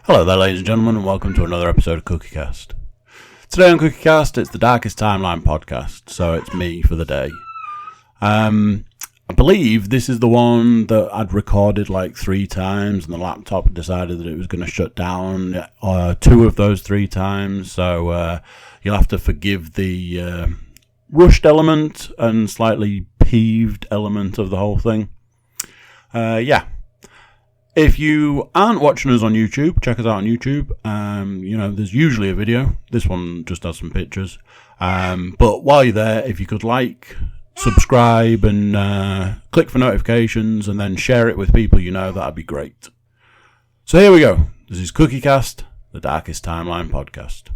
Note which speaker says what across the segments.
Speaker 1: Hello there, ladies and gentlemen, and welcome to another episode of CookieCast. Today on CookieCast, it's the Darkest Timeline podcast, so it's me for the day. I believe this is the one that I'd recorded like 3 times, and the laptop decided that it was going to shut down 2 of those 3 times, so you'll have to forgive the rushed element and slightly peeved element of the whole thing. If you aren't watching us on YouTube, check us out on YouTube. There's usually a video. This one just has some pictures. But while you're there, if you could like, subscribe, and click for notifications, and then share it with people you know, that'd be great. So here we go. This is CookieCast, the Darkest Timeline podcast.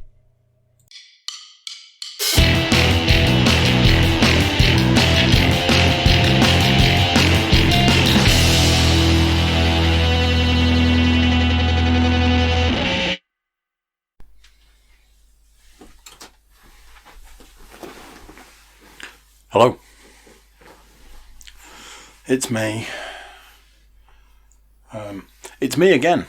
Speaker 1: Hello. It's me. It's me again.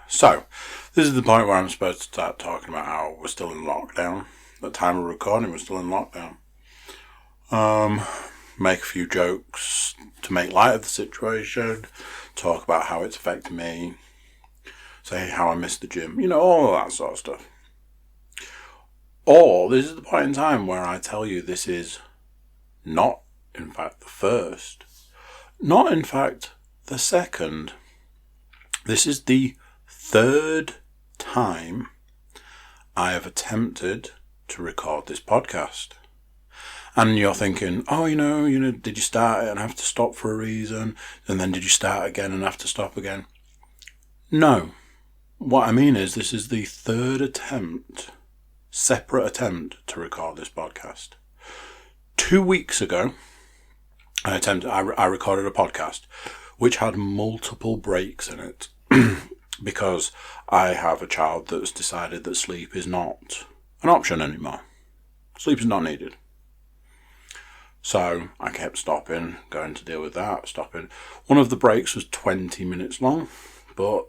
Speaker 1: So, this is the point where I'm supposed to start talking about how we're still in lockdown. At the time of recording, we're still in lockdown. Make a few jokes to make light of the situation. Talk about how it's affected me. Say how I miss the gym. All of that sort of stuff. Or this is the point in time where I tell you this is not, in fact, the first. Not, in fact, the second. This is the 3rd time I have attempted to record this podcast. And you're thinking, did you start it and have to stop for a reason? And then did you start again and have to stop again? No. What I mean is this is the 3rd separate attempt to record this podcast. 2 weeks ago, I recorded a podcast which had multiple breaks in it because I have a child that's decided that sleep is not an option anymore. Sleep is not needed. So I kept stopping, going to deal with that, stopping. One of the breaks was 20 minutes long, but,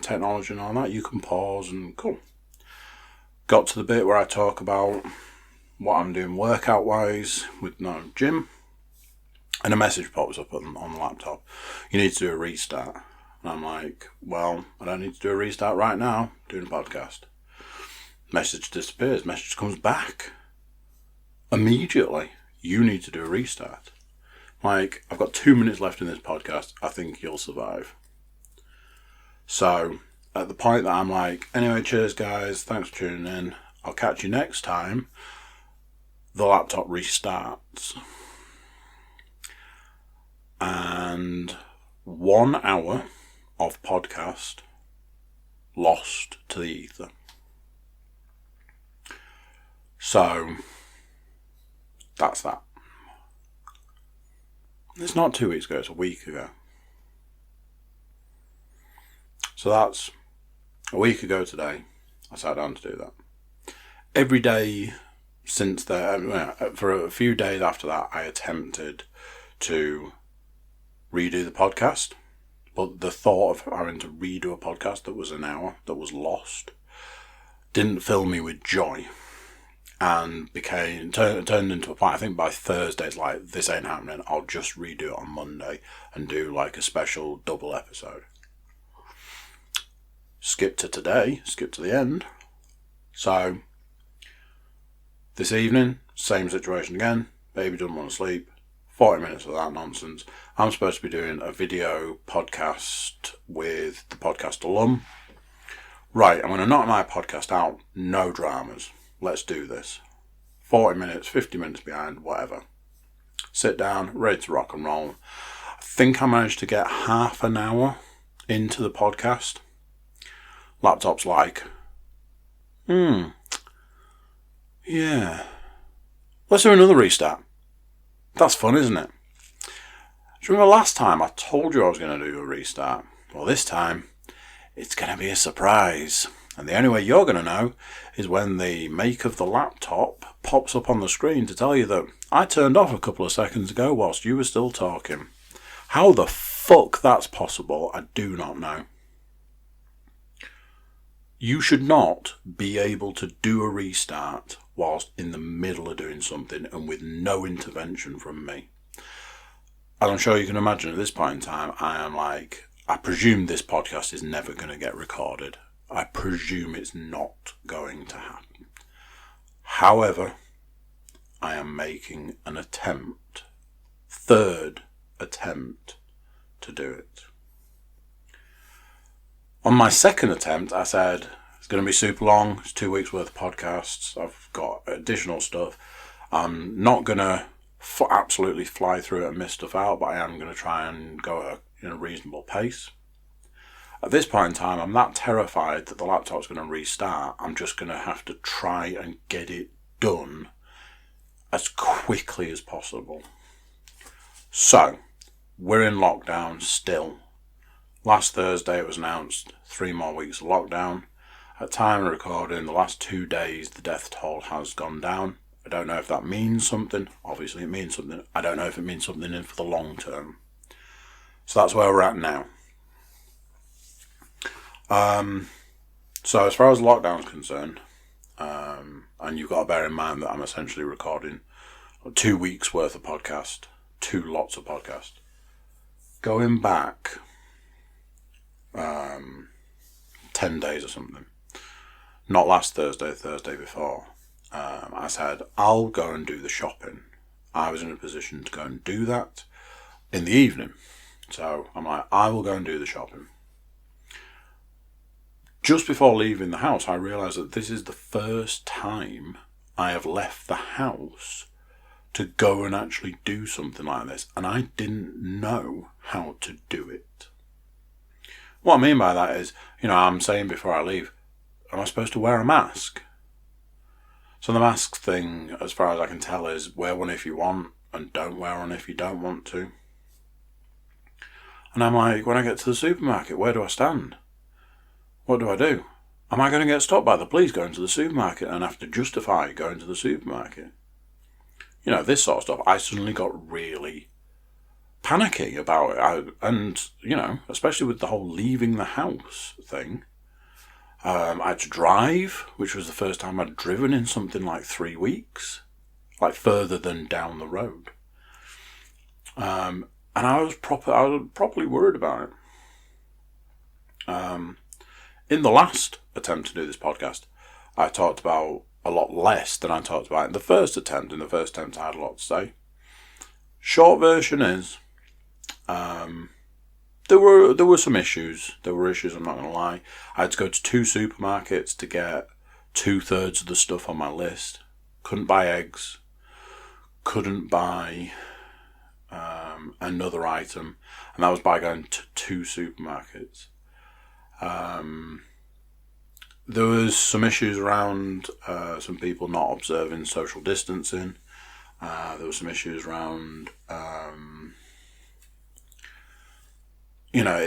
Speaker 1: technology and all that, you can pause and cool. Got to the bit where I talk about what I'm doing workout-wise with no gym, and a message pops up on the laptop. You need to do a restart. And I'm like, well, I don't need to do a restart right now. I'm doing a podcast. Message disappears. Message comes back. Immediately, you need to do a restart. Like, I've got 2 minutes left in this podcast. I think you'll survive. So, at the point that I'm like, anyway, cheers guys, thanks for tuning in, I'll catch you next time, the laptop restarts. And 1 hour of podcast lost to the ether. So, that's that. It's not 2 weeks ago, it's a week ago. So that's a week ago today, I sat down to do that. Every day since then, for a few days after that, I attempted to redo the podcast. But the thought of having to redo a podcast that was an hour, that was lost, didn't fill me with joy. And turned into a point. I think by Thursday, it's like, this ain't happening. I'll just redo it on Monday and do like a special double episode. Skip to today, skip to the end. So, this evening, same situation again. Baby doesn't want to sleep. 40 minutes of that nonsense. I'm supposed to be doing a video podcast with the podcast alum. Right, I'm going to knock my podcast out. No dramas. Let's do this. 40 minutes, 50 minutes behind, whatever. Sit down, ready to rock and roll. I think I managed to get half an hour into the podcast. Laptop's like, yeah. Let's do another restart. That's fun, isn't it? Do you remember last time I told you I was going to do a restart? Well, this time, it's going to be a surprise. And the only way you're going to know is when the make of the laptop pops up on the screen to tell you that I turned off a couple of seconds ago whilst you were still talking. How the fuck that's possible, I do not know. You should not be able to do a restart whilst in the middle of doing something and with no intervention from me. As I'm sure you can imagine, at this point in time, I am like, I presume this podcast is never going to get recorded. I presume it's not going to happen. However, I am making an attempt, third attempt, to do it. On my second attempt, I said, it's going to be super long, it's 2 weeks worth of podcasts, I've got additional stuff. I'm not going to absolutely fly through it and miss stuff out, but I am going to try and go at a reasonable pace. At this point in time, I'm that terrified that the laptop's going to restart, I'm just going to have to try and get it done as quickly as possible. So, we're in lockdown still. Last Thursday it was announced 3 more weeks of lockdown. At time of recording, the last 2 days the death toll has gone down. I don't know if that means something. Obviously it means something. I don't know if it means something for the long term. So that's where we're at now. So as far as lockdown is concerned, and you've got to bear in mind that I'm essentially recording 2 weeks worth of podcast, 2 lots of podcast. Going back 10 days or something, not last Thursday, Thursday before, I said, I'll go and do the shopping. I was in a position to go and do that in the evening. So I'm like, I will go and do the shopping. Just before leaving the house, I realised that this is the first time I have left the house to go and actually do something like this. And I didn't know how to do it. What I mean by that is, I'm saying before I leave, am I supposed to wear a mask? So the mask thing, as far as I can tell, is wear one if you want and don't wear one if you don't want to. And I'm like, when I get to the supermarket, where do I stand? What do I do? Am I going to get stopped by the police going to the supermarket and have to justify going to the supermarket? This sort of stuff. I suddenly got really panicky about it. And, especially with the whole leaving the house thing. I had to drive, which was the first time I'd driven in something like 3 weeks, like further than down the road. And I was properly worried about it. In the last attempt to do this podcast, I talked about a lot less than I talked about in the first attempt. In the first attempt, I had a lot to say. Short version is, there were some issues. There were issues, I'm not going to lie. I had to go to 2 supermarkets to get 2/3 of the stuff on my list. Couldn't buy eggs. Couldn't buy another item. And that was by going to 2 supermarkets. There was some issues around some people not observing social distancing. There were some issues around...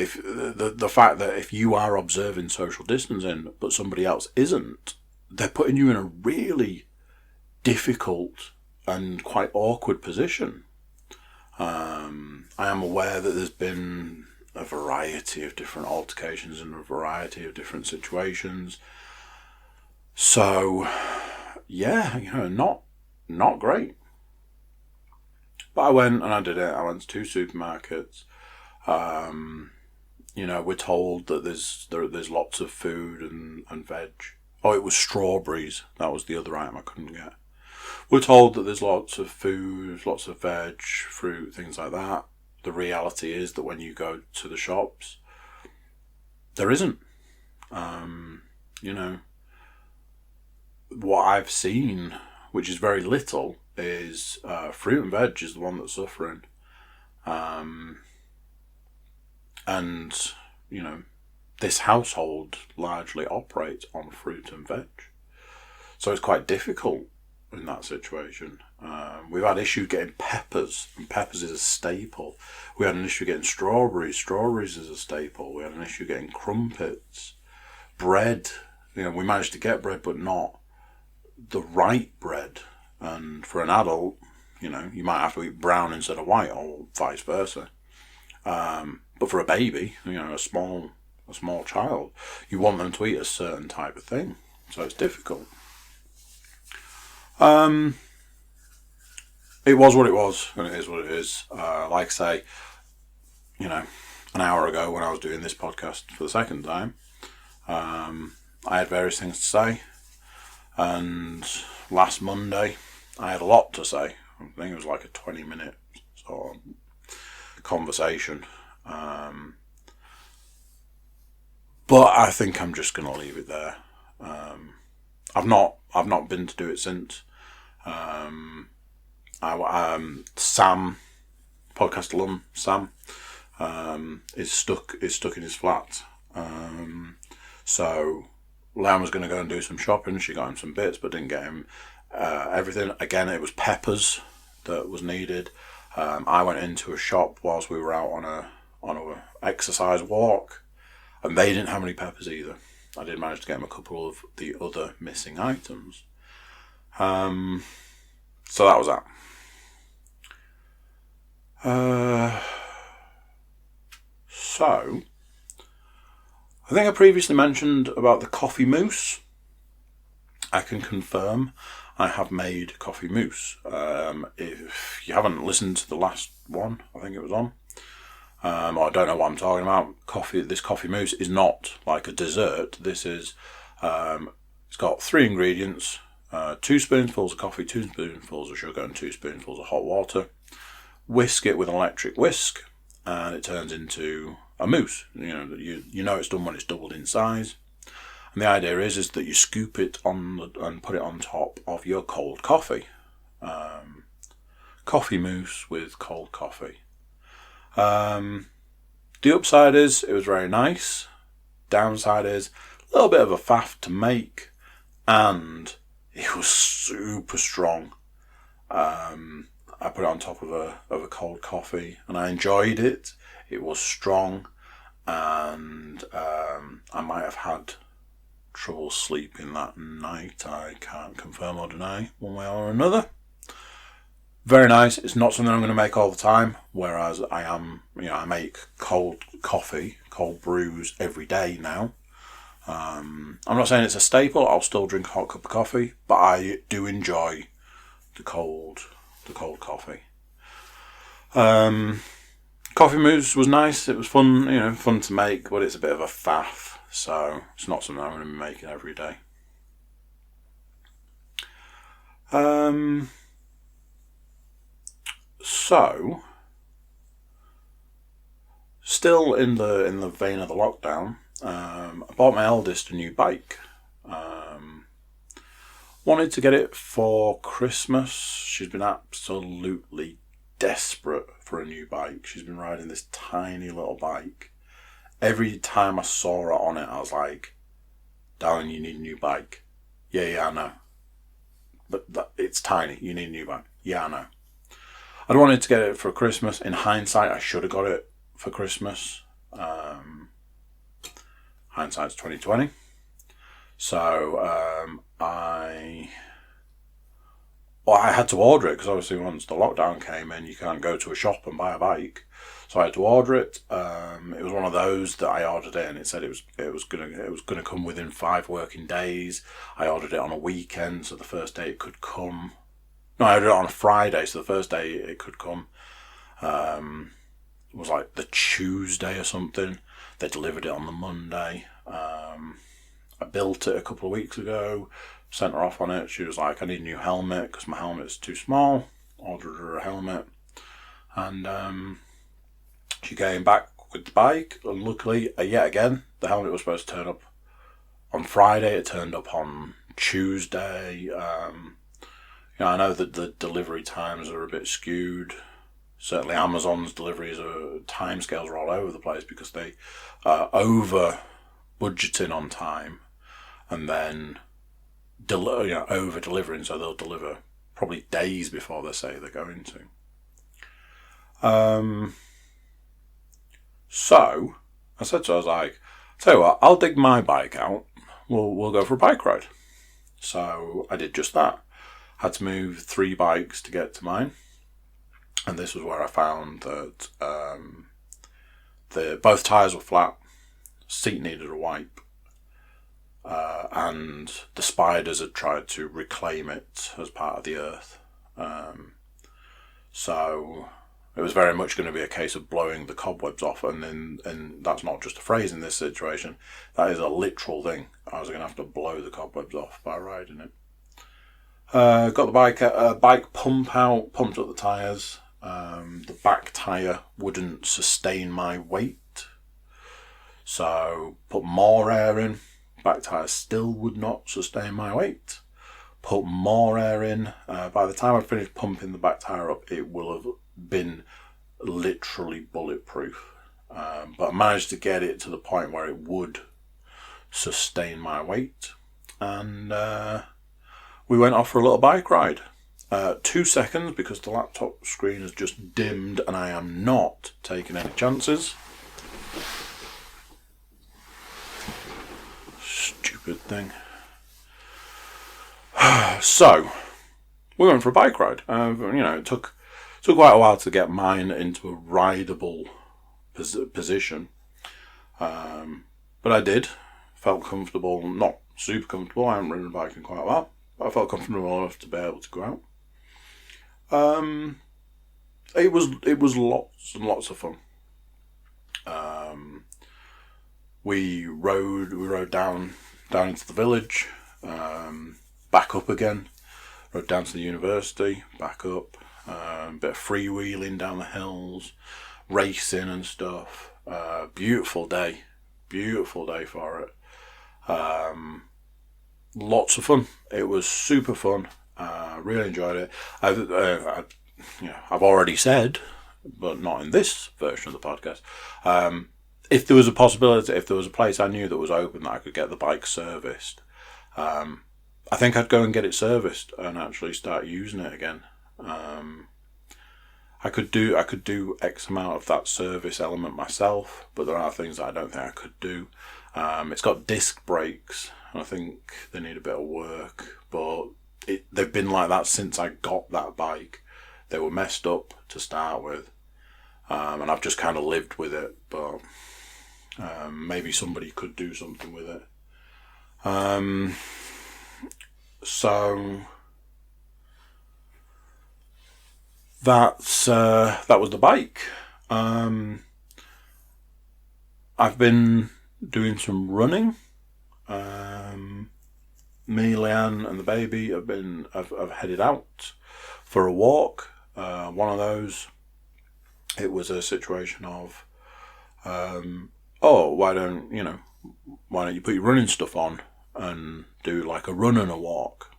Speaker 1: if the fact that if you are observing social distancing but somebody else isn't, they're putting you in a really difficult and quite awkward position. I am aware that there's been a variety of different altercations and a variety of different situations. So, yeah, not great. But I went and I did it. I went to 2 supermarkets. We're told that there's lots of food and veg. Oh, it was strawberries. That was the other item I couldn't get. We're told that there's lots of food, lots of veg, fruit, things like that. The reality is that when you go to the shops, there isn't. What I've seen, which is very little, is fruit and veg is the one that's suffering. And, this household largely operates on fruit and veg. So it's quite difficult in that situation. We've had issues getting peppers, and peppers is a staple. We had an issue getting strawberries is a staple. We had an issue getting crumpets, bread. We managed to get bread, but not the right bread. And for an adult, you might have to eat brown instead of white, or vice versa. But for a baby, a small child, you want them to eat a certain type of thing, so it's difficult. It was what it was, and it is what it is. Like I say, an hour ago when I was doing this podcast for the second time, I had various things to say, and last Monday I had a lot to say. I think it was like a 20-minute sort of conversation. But I think I'm just going to leave it there. I've not been to do it since. Sam, podcast alum Sam, is stuck in his flat. So Lam was going to go and do some shopping. She got him some bits, but didn't get him everything. Again, it was peppers that was needed. I went into a shop whilst we were out on a exercise walk, and they didn't have any peppers either. I did manage to get him a couple of the other missing items. So that was that. So I think I previously mentioned about the coffee mousse. I can confirm I have made coffee mousse. If you haven't listened to the last one, I think it was on, or I don't know what I'm talking about. This coffee mousse is not like a dessert. This is, it's got 3 ingredients, 2 spoonfuls of coffee, 2 spoonfuls of sugar, and 2 spoonfuls of hot water. Whisk it with an electric whisk, and it turns into a mousse. You know it's done when it's doubled in size. And the idea is that you scoop it and put it on top of your cold coffee. Coffee mousse with cold coffee. The upside is it was very nice. Downside is a little bit of a faff to make, and it was super strong. I put it on top of a cold coffee, and I enjoyed it. It was strong, and I might have had trouble sleeping that night. I can't confirm or deny one way or another. Very nice. It's not something I'm going to make all the time, whereas I make cold coffee, cold brews every day now. I'm not saying it's a staple. I'll still drink a hot cup of coffee, but I do enjoy the cold coffee. Coffee mousse was nice. It was fun, fun to make, but it's a bit of a faff. So it's not something I'm going to be making every day. So still in the vein of the lockdown, I bought my eldest a new bike. Wanted to get it for Christmas. She's been absolutely desperate for a new bike. She's been riding this tiny little bike. Every time I saw her on it, I was like, darling, you need a new bike. Yeah, I know. But it's tiny. You need a new bike. Yeah, I know. I wanted to get it for Christmas. In hindsight, I should have got it for Christmas. Hindsight's 2020. So I had to order it, because obviously once the lockdown came in, you can't go to a shop and buy a bike. So I had to order it. It was one of those that I ordered it, and it said it was gonna come within 5 working days. I ordered it on a weekend, so the first day it could come. No, I ordered it on a Friday, so the first day it could come. It was like the Tuesday or something. They delivered it on the Monday. I built it a couple of weeks ago. Sent her off on it. She was like, I need a new helmet because my helmet's too small. Ordered her a helmet, and she came back with the bike, and luckily, yet again, the helmet was supposed to turn up on Friday. It turned up on Tuesday. I know that the delivery times are a bit skewed. Certainly Amazon's deliveries timescales are all over the place because they are over budgeting on time, and then over delivering, so they'll deliver probably days before they say they're going to. So I said to her, I was like, tell you what, I'll dig my bike out. We'll go for a bike ride. So I did just that. Had to move 3 bikes to get to mine, and this was where I found that both tyres were flat, seat needed a wipe, and the spiders had tried to reclaim it as part of the earth. So it was very much going to be a case of blowing the cobwebs off, and that's not just a phrase in this situation. That is a literal thing. I was going to have to blow the cobwebs off by riding it. Got the bike pumped up the tyres. The back tyre wouldn't sustain my weight, so put more air in. Back tyre still would not sustain my weight. Put more air in. By the time I finished pumping the back tyre up, it will have been literally bulletproof. But I managed to get it to the point where it would sustain my weight. And we went off for a little bike ride. 2 seconds, because the laptop screen has just dimmed and I am not taking any chances. Stupid thing. So, we went for a bike ride. It took quite a while to get mine into a rideable position. But I did. Felt comfortable, not super comfortable. I haven't ridden a bike in quite a while. But I felt comfortable enough to be able to go out. It was lots and lots of fun. We rode down into the village, back up again, rode down to the university, back up, a bit of freewheeling down the hills, racing and stuff. Beautiful day for it. Lots of fun. It was super fun. Really enjoyed it. I've already said, but not in this version of the podcast. If there was a possibility, if there was a place I knew that was open that I could get the bike serviced, I think I'd go and get it serviced and actually start using it again. I could do X amount of that service element myself, but there are things that I don't think I could do. It's got disc brakes, and I think they need a bit of work, but they've been like that since I got that bike. They were messed up to start with, and I've just kind of lived with it, but maybe somebody could do something with it. So that was the bike. I've been doing some running. Me, Leanne, and the baby have headed out for a walk. One of those, it was a situation of, why don't you put your running stuff on and do like a run and a walk?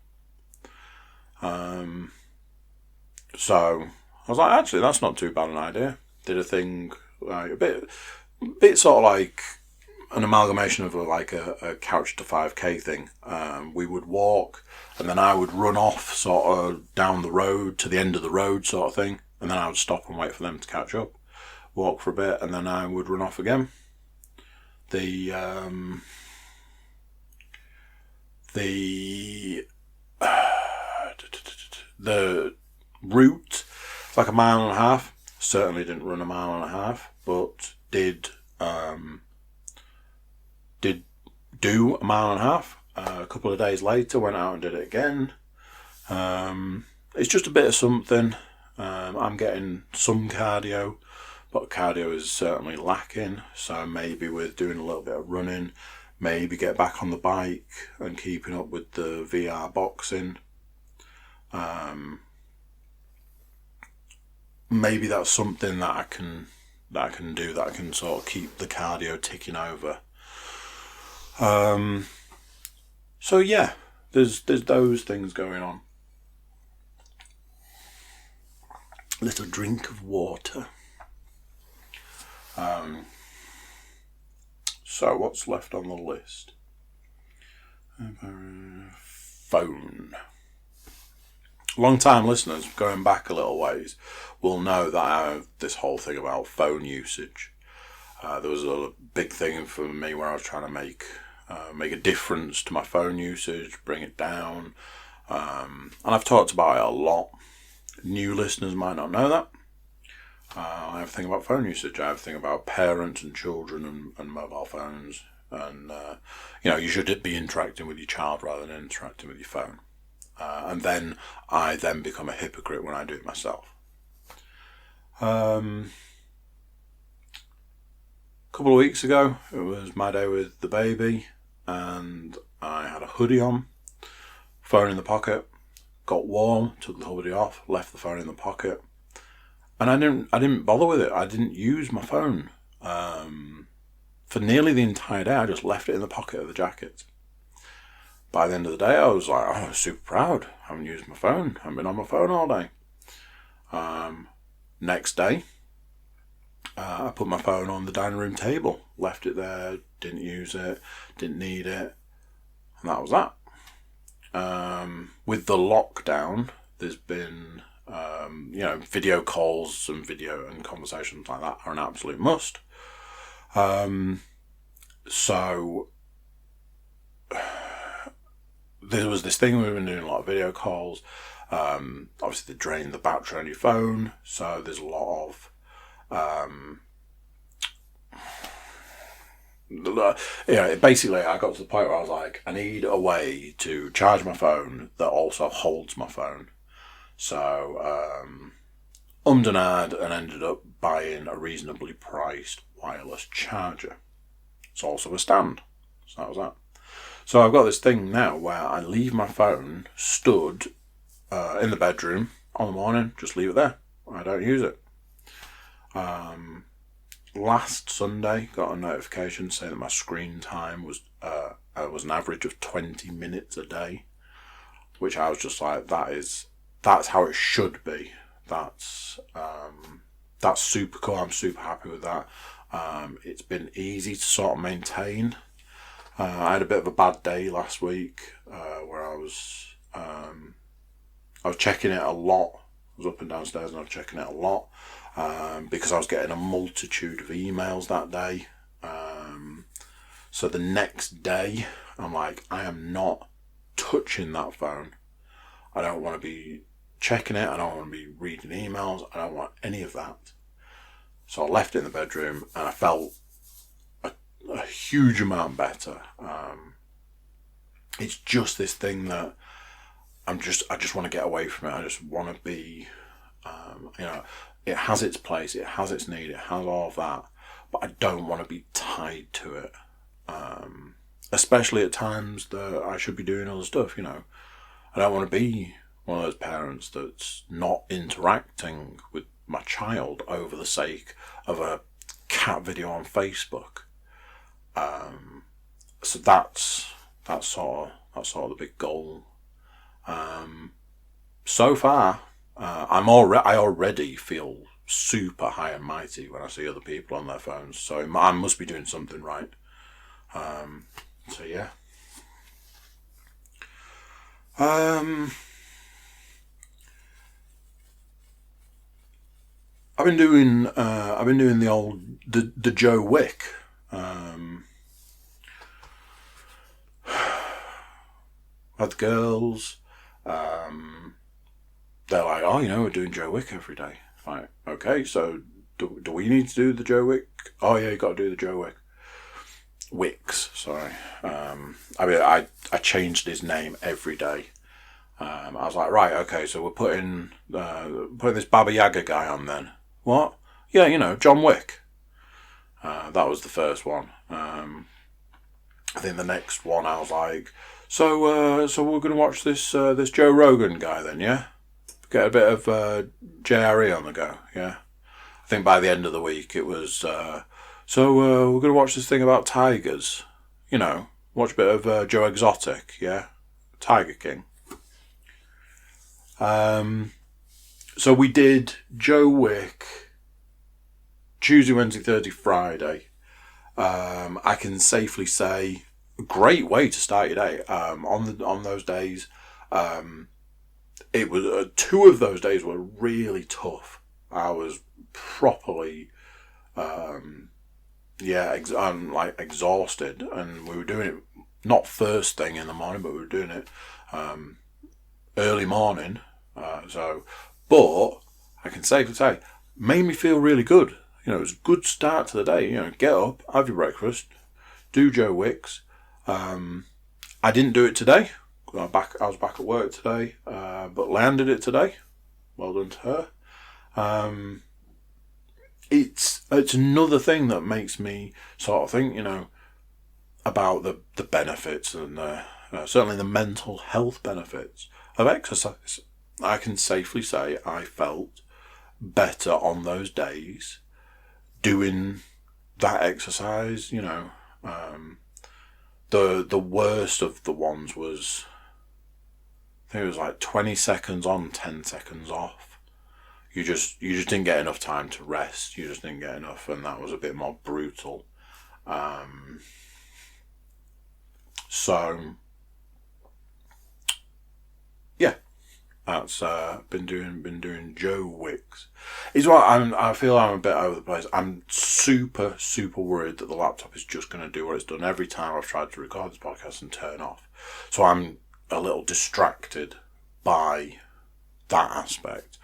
Speaker 1: So I was like, actually, that's not too bad an idea. Did a thing like a bit sort of like an amalgamation of a couch to 5k thing. We would walk, and then I would run off sort of down the road to the end of the road sort of thing, and then I would stop and wait for them to catch up, walk for a bit, and then I would run off again. The route, it's like a mile and a half. Certainly didn't run a mile and a half, but did do a mile and a half. A couple of days later, went out and did it again. It's just a bit of something. I'm getting some cardio, but cardio is certainly lacking. So maybe with doing a little bit of running, maybe get back on the bike and keeping up with the VR boxing. Maybe that's something that I can do, that I can sort of keep the cardio ticking over. So yeah, there's those things going on. Little drink of water. So what's left on the list? Phone. Long-time listeners, going back a little ways, will know that I have this whole thing about phone usage. There was a big thing for me where I was trying to make a difference to my phone usage, bring it down. And I've talked about it a lot. New listeners might not know that. I have a thing about phone usage. I have a thing about parents and children and mobile phones. And, you should be interacting with your child rather than interacting with your phone. And then I then become a hypocrite when I do it myself. A couple of weeks ago, it was my day with the baby, and I had a hoodie on, phone in the pocket, got warm, took the hoodie off, left the phone in the pocket, and I didn't bother with it. I didn't use my phone for nearly the entire day. I just left it in the pocket of the jacket. By the end of the day, I was like, I was super proud. I haven't used my phone. I haven't been on my phone all day. Next day, I put my phone on the dining room table, left it there, didn't use it, didn't need it, and that was that. With the lockdown, there's been, video calls and video and conversations like that are an absolute must. So there was this thing, we've been doing a lot of video calls. Obviously they drain the battery on your phone, so there's a lot of basically I got to the point where I was like, I need a way to charge my phone that also holds my phone. So and ended up buying a reasonably priced wireless charger. It's also a stand. So that was that. So I've got this thing now where I leave my phone stood in the bedroom on the morning, just leave it there. I don't use it. Last Sunday, got a notification saying that my screen time was an average of 20 minutes a day, which I was just like, that's how it should be. That's super cool. I'm super happy with that. It's been easy to sort of maintain. I had a bit of a bad day last week where I was checking it a lot. I was up and downstairs and I was checking it a lot because I was getting a multitude of emails that day. So the next day, I'm like, I am not touching that phone. I don't want to be checking it. I don't want to be reading emails. I don't want any of that. So I left it in the bedroom and I felt a huge amount better. It's just this thing that I just want to get away from it. I just want to be, it has its place, it has its need, it has all of that, but I don't want to be tied to it. Especially at times that I should be doing other stuff, I don't want to be one of those parents that's not interacting with my child over the sake of a cat video on Facebook. So that's sort of the big goal. So far, I already feel super high and mighty when I see other people on their phones. So I must be doing something right. So yeah. I've been doing the Joe Wick. Had the girls. They're like, oh, we're doing Joe Wick every day. Like, okay, so do we need to do the Joe Wick? Oh yeah, you got to do the Joe Wick. Wicks, sorry. I changed his name every day. I was like, right, okay, so we're putting this Baba Yaga guy on then. What? Yeah, John Wick. That was the first one. I think the next one I was like, so we're going to watch this Joe Rogan guy then, yeah? Get a bit of JRE on the go, yeah? I think by the end of the week it was, we're going to watch this thing about tigers. Watch a bit of Joe Exotic, yeah? Tiger King. So we did Joe Wick Tuesday, Wednesday, Thursday, Friday. I can safely say, a great way to start your day. On those days, it was 2 of those days were really tough. I was properly, exhausted, and we were doing it not first thing in the morning, but we were doing it early morning. But I can safely say made me feel really good. You know, it was a good start to the day. You know, get up, have your breakfast, do Joe Wicks. I didn't do it today. I was back at work today, but landed it today. Well done to her. It's another thing that makes me sort of think, you know, about the benefits and certainly the mental health benefits of exercise. I can safely say I felt better on those days doing that exercise. You know, the worst of the ones was, I think it was like 20 seconds on, 10 seconds off. You just didn't get enough time to rest. You just didn't get enough, and that was a bit more brutal. So yeah, that's been doing Joe Wicks. Is what I feel I'm a bit over the place. I'm super worried that the laptop is just going to do what it's done every time I've tried to record this podcast and turn off. So I'm a little distracted by that aspect.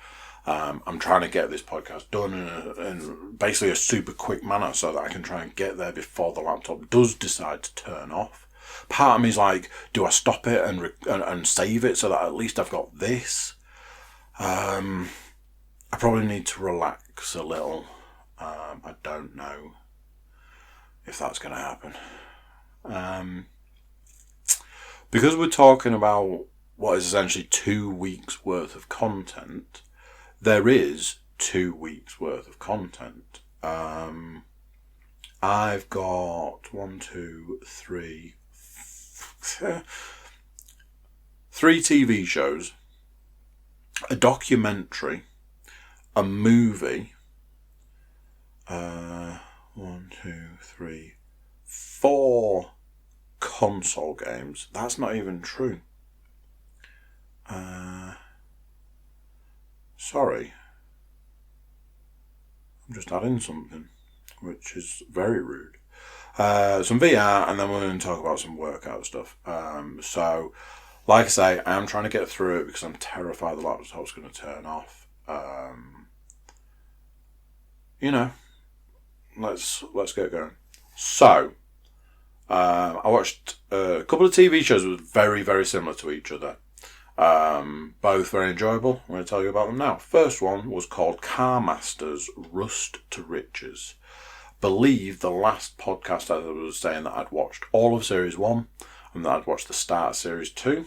Speaker 1: I'm trying to get this podcast done in basically a super quick manner so that I can try and get there before the laptop does decide to turn off. Part of me is like, do I stop it and save it so that at least I've got this? I probably need to relax a little. I don't know if that's going to happen. Because we're talking about what is essentially 2 weeks worth of content, there is 2 weeks worth of content. I've got 3 TV shows, a documentary, a movie, 4 console games. That's not even true. Sorry. I'm just adding something, which is very rude. Some VR, and then we're going to talk about some workout stuff. So, like I say, I am trying to get through it because I'm terrified the laptop's going to turn off. You know, let's get going. So, I watched a couple of TV shows that were very, very similar to each other. Both very enjoyable. I'm going to tell you about them now. First one was called Car Masters Rust to Riches. Believe the last podcast I was saying that I'd watched all of Series 1 and that I'd watched the start of Series 2.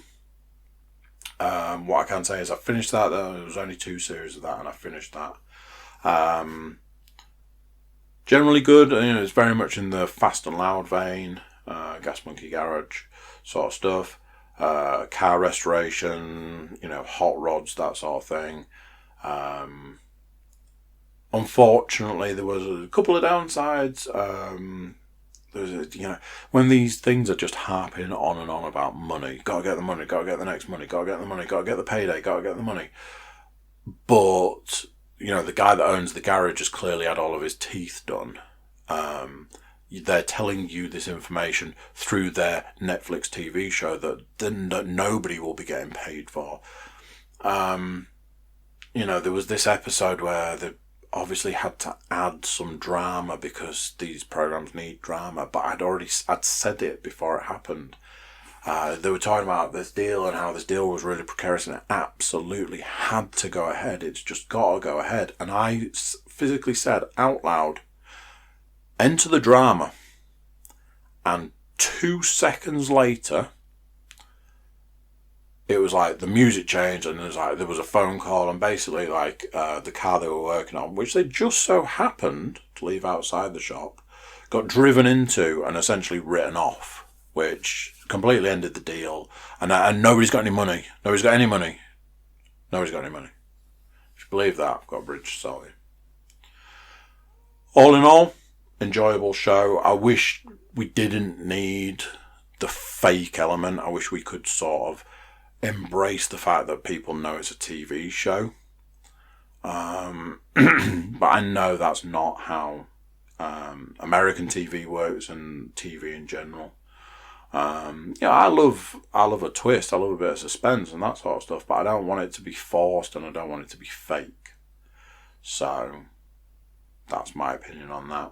Speaker 1: What I can say is I finished that. There was only 2 series of that and I finished that. Generally good. You know, it's very much in the Fast and Loud vein. Gas Monkey Garage sort of stuff. Car restoration, you know, hot rods, that sort of thing. Unfortunately, there was a couple of downsides. You know, when these things are just harping on and on about money, gotta get the money, gotta get the next money, gotta get the money, gotta get the payday, gotta get the money. But, you know, the guy that owns the garage has clearly had all of his teeth done. They're telling you this information through their Netflix TV show that nobody will be getting paid for. You know, there was this episode where they obviously had to add some drama because these programs need drama, but I'd said it before it happened. They were talking about this deal and how this deal was really precarious and it absolutely had to go ahead. It's just got to go ahead. And I physically said out loud, enter the drama. And 2 seconds later, it was like the music changed and there was a phone call and basically like the car they were working on, which they just so happened to leave outside the shop, got driven into and essentially written off, which completely ended the deal. And nobody's got any money. Nobody's got any money. Nobody's got any money. If you believe that, I've got a bridge to sell you. All in all, enjoyable show. I wish we didn't need the fake element. I wish we could sort of embrace the fact that people know it's a TV show. But I know that's not how American TV works and TV in general. Yeah, I love a twist. I love a bit of suspense and that sort of stuff, but I don't want it to be forced and I don't want it to be fake. So, That's my opinion on that.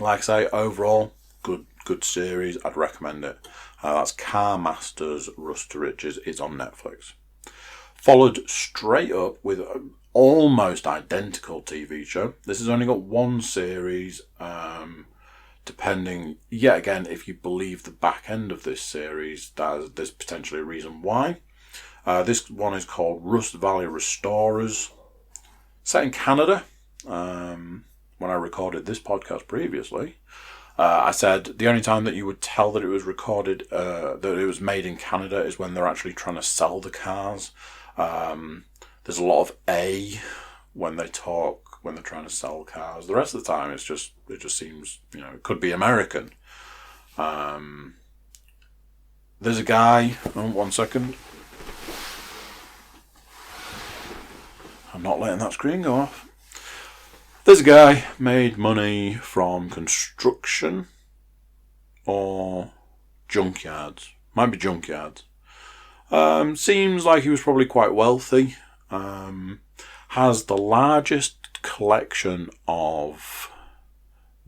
Speaker 1: Like I say, overall, good series. I'd recommend it. That's Car Masters Rust to Riches. It's on Netflix. Followed straight up with an almost identical TV show. This has only got one series, depending, yet again, if you believe the back end of this series, there's potentially a reason why. This one is called Rust Valley Restorers. Set in Canada. When I recorded this podcast previously, I said the only time that you would tell that it was recorded, that it was made in Canada, is when they're actually trying to sell the cars. There's a lot of A when they talk, when they're trying to sell cars. The rest of the time, it just seems, it could be American. There's a guy, one second. I'm not letting that screen go off. There's a guy made money from construction or junkyards. Might be junkyards. Seems like he was probably quite wealthy. Has the largest collection of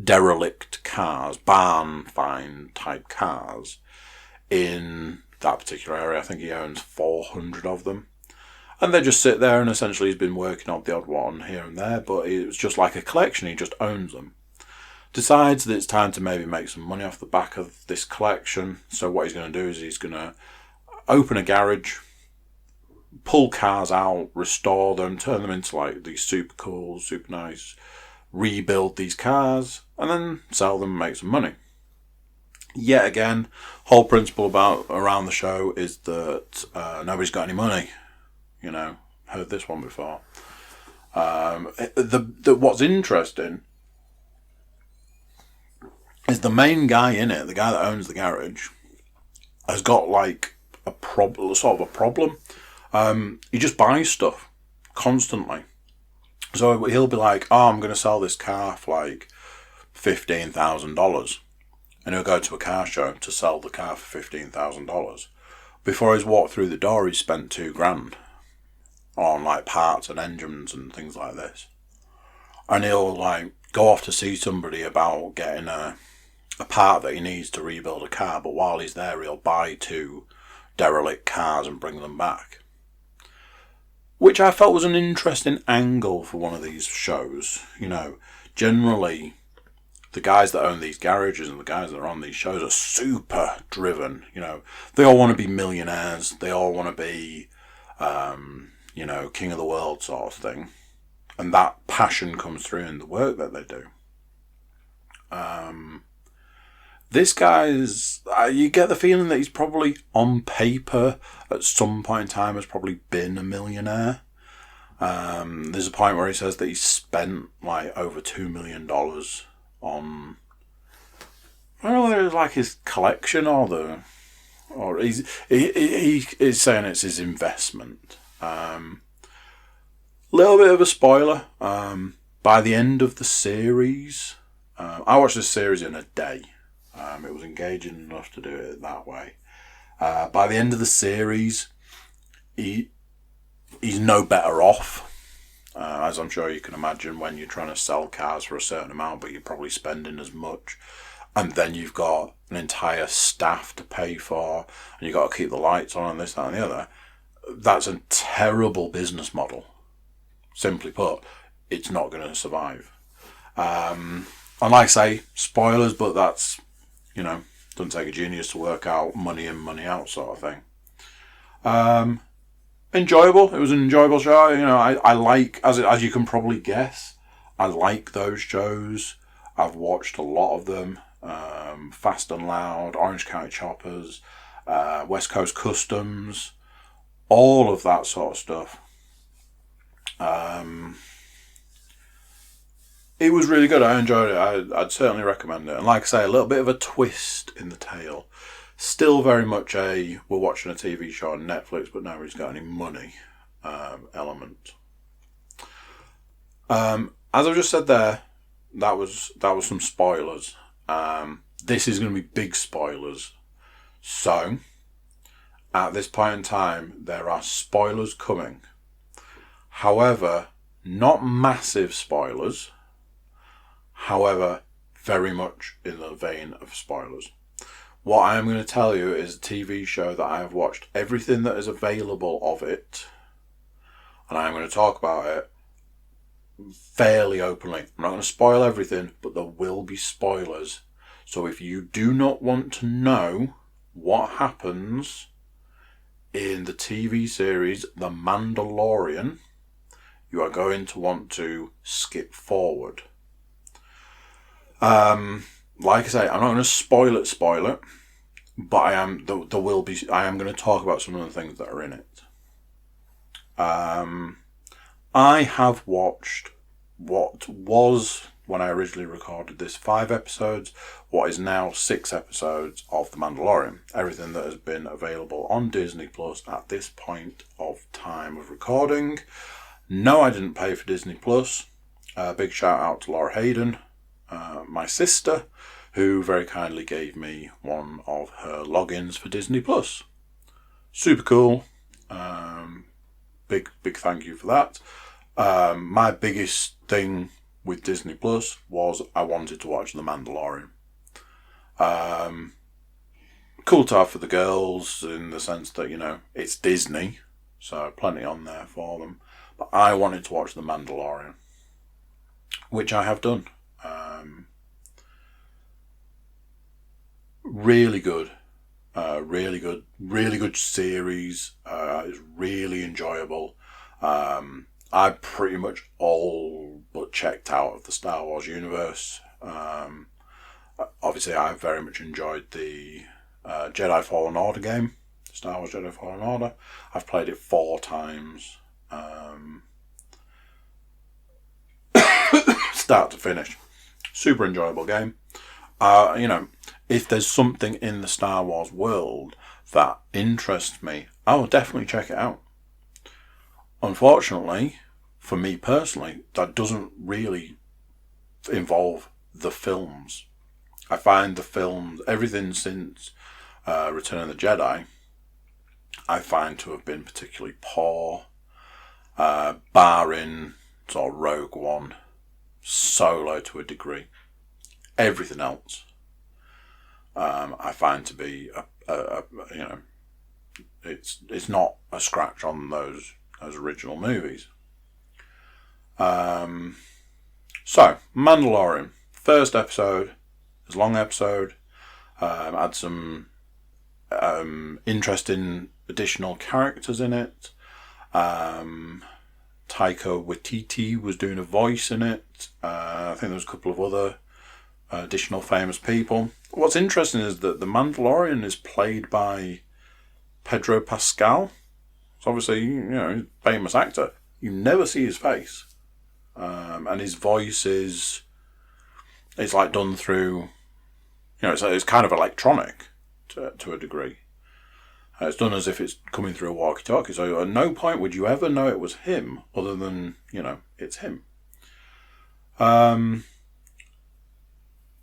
Speaker 1: derelict cars, barn find type cars, in that particular area. I think he owns 400 of them. And they just sit there, and essentially he's been working on the odd one here and there, but it was just like a collection. He just owns them. Decides that it's time to maybe make some money off the back of this collection. So what he's going to do is he's going to open a garage, pull cars out, restore them, turn them into like these super cool, super nice, rebuild these cars, and then sell them and make some money. Yet again, whole principle around the show is that nobody's got any money. Heard this one before. What's interesting is the main guy in it, the guy that owns the garage, has got like a problem. He just buys stuff constantly. So he'll be like, I'm going to sell this car for like $15,000. And he'll go to a car show to sell the car for $15,000. Before he's walked through the door, he's spent $2,000 on like parts and engines and things like this. And he'll like go off to see somebody about getting a part that he needs to rebuild a car, but while he's there, he'll buy 2 derelict cars and bring them back. Which I felt was an interesting angle for one of these shows. Generally, the guys that own these garages and the guys that are on these shows are super driven. They all want to be millionaires. They all want to be, king of the world sort of thing. And that passion comes through in the work that they do. This guy's, you get the feeling that he's probably on paper at some point in time has probably been a millionaire. There's a point where he says that he spent like over $2 million on, I don't know whether it's like his collection or he is saying it's his investment. Little bit of a spoiler. By the end of the series, I watched this series in a day. It was engaging enough to do it that way. By the end of the series, he's no better off. As I'm sure you can imagine, when you're trying to sell cars for a certain amount, but you're probably spending as much. And then you've got an entire staff to pay for, and you've got to keep the lights on and this, that, and the other. That's a terrible business model. Simply put, it's not going to survive. And like I say, spoilers, but that's, doesn't take a genius to work out money in, money out sort of thing. Enjoyable. It was an enjoyable show. I like, as you can probably guess, I like those shows. I've watched a lot of them. Fast and Loud, Orange County Choppers, West Coast Customs, all of that sort of stuff. It was really good. I enjoyed it. I'd certainly recommend it. And like I say, a little bit of a twist in the tale. Still very much we're watching a TV show on Netflix, but nobody's got any money element. As I've just said there, that was some spoilers. This is going to be big spoilers. So, at this point in time, there are spoilers coming. However, not massive spoilers. However, very much in the vein of spoilers. What I am going to tell you is a TV show that I have watched everything that is available of it, and I am going to talk about it fairly openly. I'm not going to spoil everything, but there will be spoilers. So if you do not want to know what happens in the TV series The Mandalorian, you are going to want to skip forward. Like I say, I'm not going to spoil it, but I am going to talk about some of the things that are in it. I have watched what was, when I originally recorded this, 5 episodes, what is now 6 episodes of The Mandalorian. Everything that has been available on Disney Plus at this point of time of recording. No, I didn't pay for Disney Plus. Big shout out to Laura Hayden, my sister, who very kindly gave me one of her logins for Disney Plus. Super cool. Big thank you for that. My biggest thing with Disney Plus was I wanted to watch The Mandalorian. Cool to have for the girls in the sense that, you know, it's Disney, so plenty on there for them. But I wanted to watch The Mandalorian, which I have done. Really good. Really good series. It's really enjoyable. I pretty much all but checked out of the Star Wars universe. Obviously, I very much enjoyed the Jedi Fallen Order game, Star Wars Jedi Fallen Order. I've played it 4 times, start to finish. Super enjoyable game. You know, if there's something in the Star Wars world that interests me, I will definitely check it out. Unfortunately, for me personally, that doesn't really involve the films. I find the films, everything since Return of the Jedi, I find to have been particularly poor, barring sort of Rogue One, Solo to a degree. Everything else, I find to be you know, it's not a scratch on those original movies. So Mandalorian, first episode, it's a long episode. Had some interesting additional characters in it. Taika Waititi was doing a voice in it. I think there was a couple of other additional famous people. What's interesting is that the Mandalorian is played by Pedro Pascal. It's obviously, you know, he's a famous actor. You never see his face. And his voice is, it's like done through, you know, it's kind of electronic to a degree. It's done as if it's coming through a walkie-talkie. So at no point would you ever know it was him, other than, you know, it's him.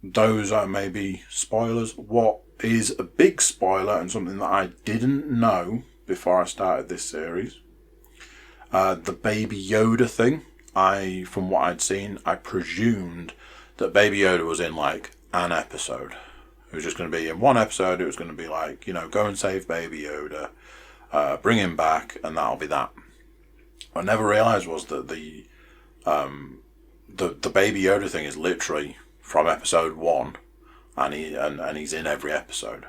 Speaker 1: Those are maybe spoilers. What is a big spoiler and something that I didn't know before I started this series, the Baby Yoda thing. From what I'd seen, I presumed that Baby Yoda was in like an episode. It was just going to be in one episode. It was going to be like, you know, go and save Baby Yoda, bring him back, and that'll be that. What I never realised was that the Baby Yoda thing is literally from episode 1, and he's in every episode.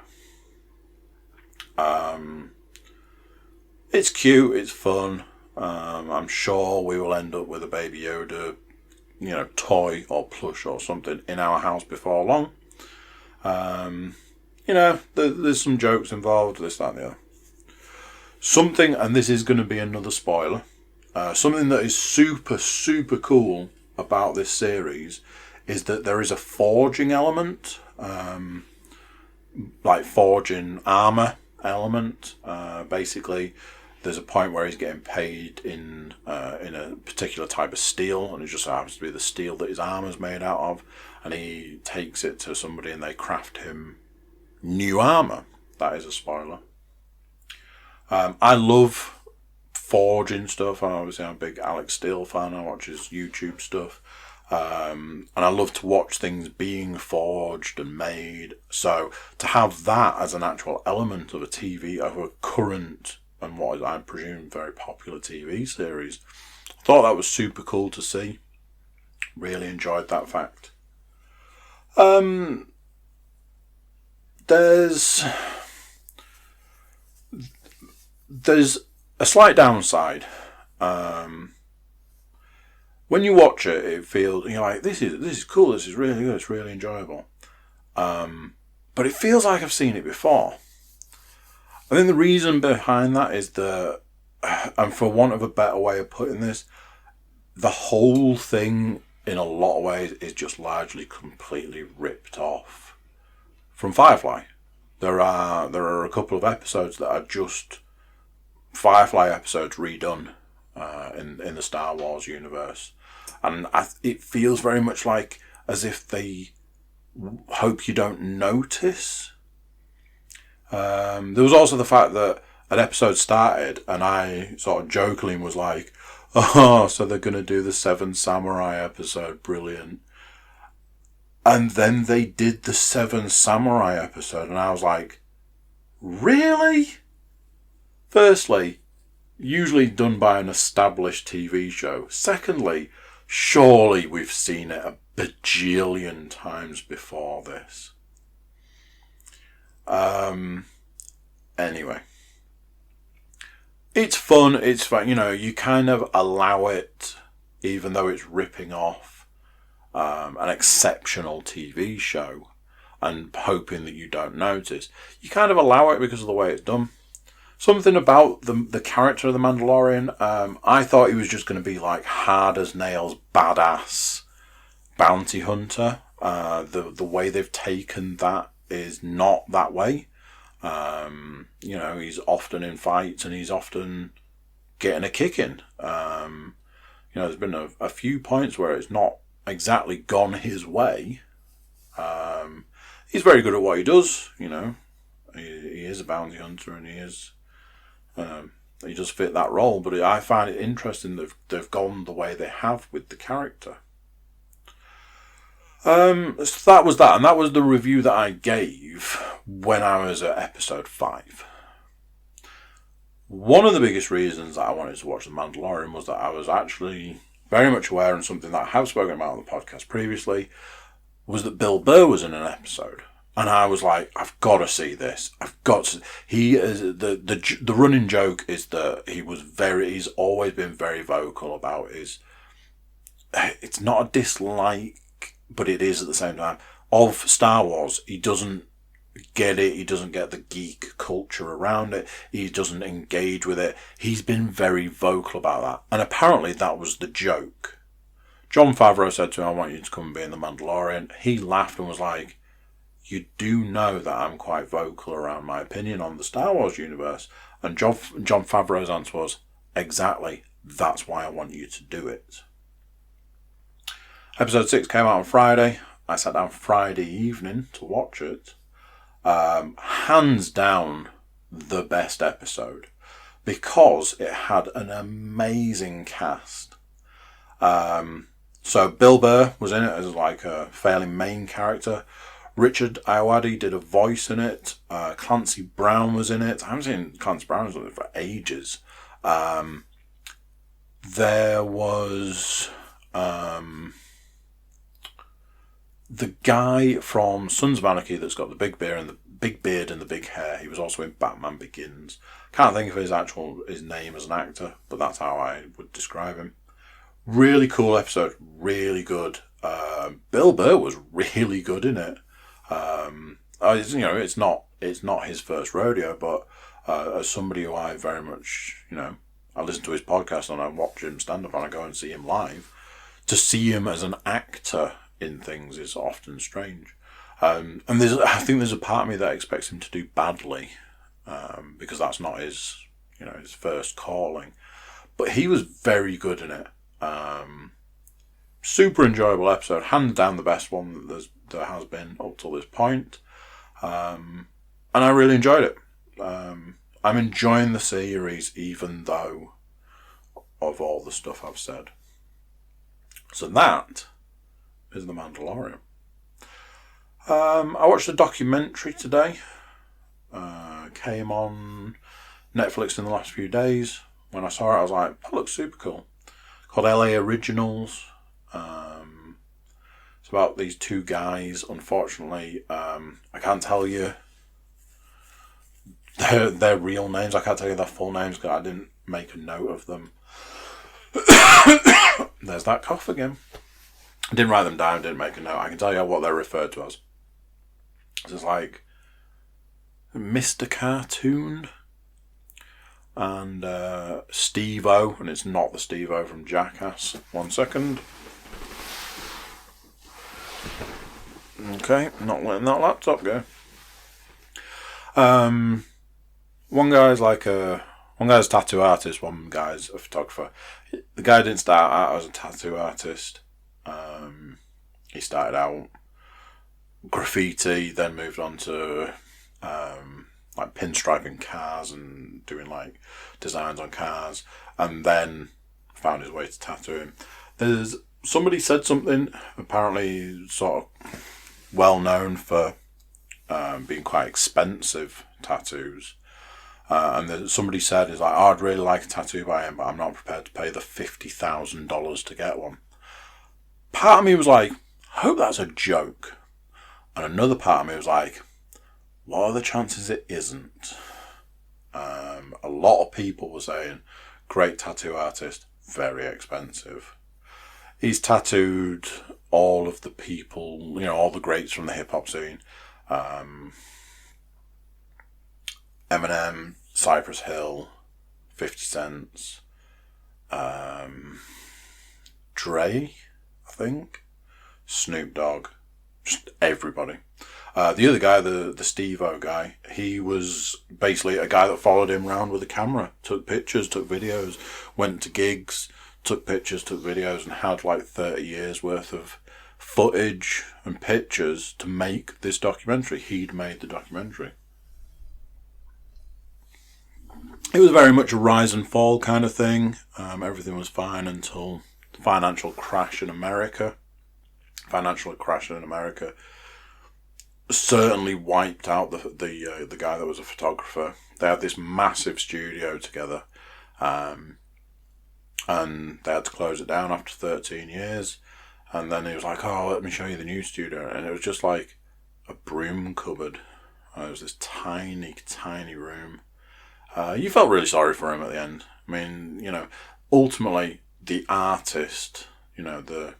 Speaker 1: It's cute, it's fun. I'm sure we will end up with a Baby Yoda, you know, toy or plush or something in our house before long. You know, there's some jokes involved, this, that, and the other. Something, and this is going to be another spoiler, something that is super, super cool about this series is that there is a forging element, like forging armour element. Basically, there's a point where he's getting paid in a particular type of steel, and it just happens to be the steel that his armour's made out of, and he takes it to somebody and they craft him new armour. That is a spoiler. I love forging stuff. Obviously, I'm a big Alex Steele fan. I watch his YouTube stuff. And I love to watch things being forged and made. So to have that as an actual element of a current and what is, I presume, very popular TV series, I thought that was super cool to see. Really enjoyed that fact. There's a slight downside. When you watch it, it feels, you're like, this is cool, this is really good, it's really enjoyable. But it feels like I've seen it before. I think the reason behind that is and for want of a better way of putting this, the whole thing in a lot of ways is just largely completely ripped off from Firefly. There are a couple of episodes that are just Firefly episodes redone in the Star Wars universe, and it feels very much like as if they hope you don't notice. There was also the fact that an episode started and I sort of jokingly was like, oh, so they're going to do the Seven Samurai episode, brilliant. And then they did the Seven Samurai episode and I was like, really? Firstly, usually done by an established TV show. Secondly, surely we've seen it a bajillion times before this. Anyway. It's fun, you kind of allow it, even though it's ripping off an exceptional TV show and hoping that you don't notice. You kind of allow it because of the way it's done. Something about the character of the Mandalorian, I thought he was just going to be like hard as nails, badass bounty hunter. The way they've taken that is not that way. He's often in fights and he's often getting a kick in. There's been a few points where it's not exactly gone his way. He's very good at what he does, He is a bounty hunter and he does fit that role, but I find it interesting that they've gone the way they have with the character. So that was that, and that was the review that I gave when I was at episode 5. One of the biggest reasons that I wanted to watch The Mandalorian was that I was actually very much aware, and something that I have spoken about on the podcast previously, was that Bill Burr was in an episode. And I was like, I've got to see this. I've got to. He is the running joke is that he's always been very vocal about it's not a dislike, but it is at the same time, of Star Wars. He doesn't get it. He doesn't get the geek culture around it. He doesn't engage with it. He's been very vocal about that. And apparently that was the joke. Jon Favreau said to him, I want you to come and be in The Mandalorian. He laughed and was like, you do know that I'm quite vocal around my opinion on the Star Wars universe. And Jon Favreau's answer was, exactly, that's why I want you to do it. Episode 6 came out on Friday. I sat down Friday evening to watch it. Hands down, the best episode. Because it had an amazing cast. So Bill Burr was in it as like a fairly main character. Richard Ayoade did a voice in it. Clancy Brown was in it. I haven't seen Clancy Brown in it for ages. There was the guy from Sons of Anarchy that's got the big beard and the big hair. He was also in Batman Begins. Can't think of his name as an actor, but that's how I would describe him. Really cool episode. Really good. Bill Burr was really good in it. It's not his first rodeo, but as somebody who I very much, I listen to his podcast and I watch him stand up and I go and see him live. To see him as an actor in things is often strange. And I think there's a part of me that expects him to do badly, because that's not his first calling. But he was very good in it. Super enjoyable episode, hands down the best one that there has been up till this point. And I really enjoyed it. I'm enjoying the series even though of all the stuff I've said. So that is The Mandalorian. I watched a documentary today. Came on Netflix in the last few days. When I saw it, I was like, that looks super cool. Called LA Originals. It's about these two guys. Unfortunately, I can't tell you their real names. I can't tell you their full names because I didn't make a note of them. There's that cough again. I didn't write them down, didn't make a note. I can tell you what they're referred to as. It's like Mr. Cartoon and Steve-O, and it's not the Steve-O from Jackass. 1 second. Okay, not letting that laptop go. One guy's a tattoo artist, one guy's a photographer. The guy didn't start out as a tattoo artist. He started out graffiti, then moved on to like pinstriping cars and doing like designs on cars, and then found his way to tattooing. There's somebody said something, apparently sort of well known for being quite expensive tattoos. And then somebody said, is like, oh, I'd really like a tattoo by him, but I'm not prepared to pay the $50,000 to get one. Part of me was like, I hope that's a joke. And another part of me was like, what are the chances it isn't? A lot of people were saying, great tattoo artist, very expensive. He's tattooed all of the people, all the greats from the hip-hop scene. Eminem, Cypress Hill, 50 Cent, Dre, I think, Snoop Dogg, just everybody. The other guy, the Steve-O guy, he was basically a guy that followed him around with a camera, took pictures, took videos, went to gigs, took pictures, took videos, and had like 30 years worth of footage and pictures to make this documentary. He'd made the documentary. It was very much a rise and fall kind of thing. Everything was fine until the financial crash in America. Financial crash in America certainly wiped out the guy that was a photographer. They had this massive studio together, and they had to close it down after 13 years. And then he was like, oh, let me show you the new studio. And it was just like a broom cupboard. It was this tiny, tiny room. You felt really sorry for him at the end. I mean, ultimately, the artist, the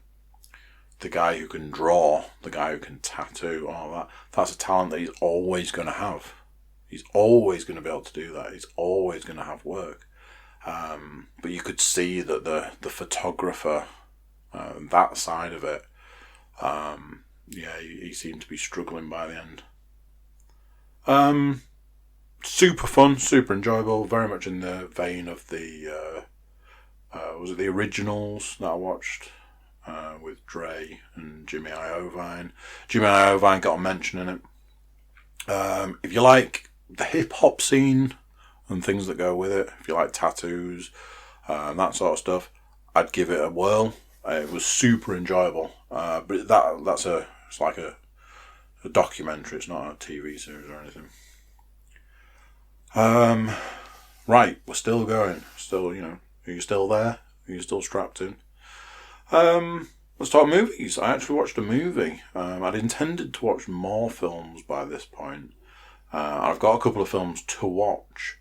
Speaker 1: guy who can draw, the guy who can tattoo, all that's a talent that he's always going to have. He's always going to be able to do that. He's always going to have work. But you could see that the photographer, that side of it, he seemed to be struggling by the end. Super fun, super enjoyable, very much in the vein of the, was it the originals that I watched with Dre and Jimmy Iovine. Jimmy Iovine got a mention in it. If you like the hip-hop scene and things that go with it, if you like tattoos and that sort of stuff, I'd give it a whirl. It was super enjoyable, but it's like a documentary, it's not a TV series or anything. Right, we're still going. Still, are you still there? Are you still strapped in? Let's talk movies. I actually watched a movie. I'd intended to watch more films by this point. I've got a couple of films to watch.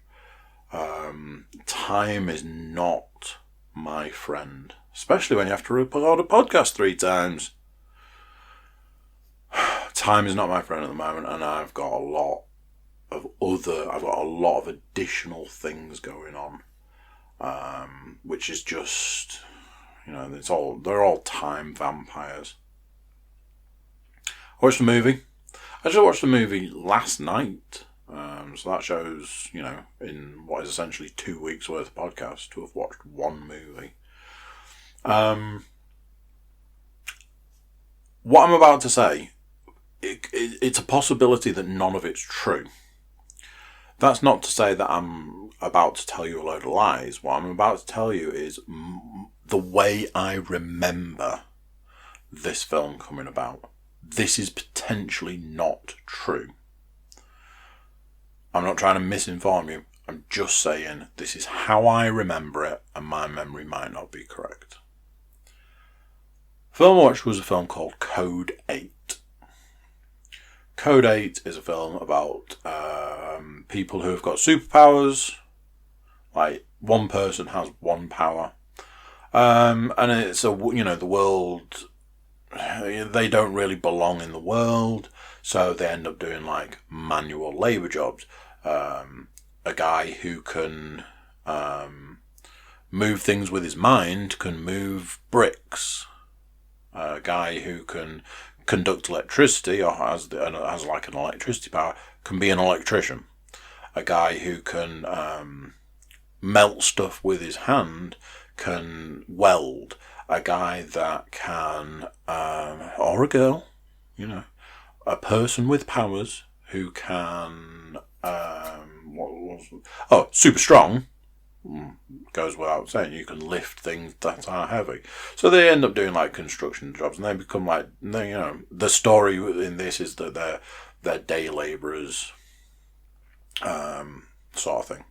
Speaker 1: Time is not my friend, especially when you have to record a podcast 3 times. Time is not my friend at the moment, and I've got a lot of additional things going on, which is just, they're all time vampires. I watched a movie. I just watched a movie last night, so that shows, in what is essentially 2 weeks worth of podcasts, to have watched one movie. What I'm about to say, it's a possibility that none of it's true. That's not to say that I'm about to tell you a load of lies. What I'm about to tell you is the way I remember this film coming about. This is potentially not true. I'm not trying to misinform you. I'm just saying this is how I remember it, and my memory might not be correct. Film I watched was a film called Code 8. Code 8 is a film about people who have got superpowers. Like, one person has one power. And it's the world, they don't really belong in the world, so they end up doing like manual labour jobs. A guy who can move things with his mind can move bricks. A guy who can conduct electricity or has like an electricity power can be an electrician. A guy who can melt stuff with his hand can weld. A guy that can, or a girl, a person with powers who can, super strong, goes without saying, you can lift things that are heavy. So they end up doing like construction jobs, and they become like, the story in this is that they're day labourers, sort of thing.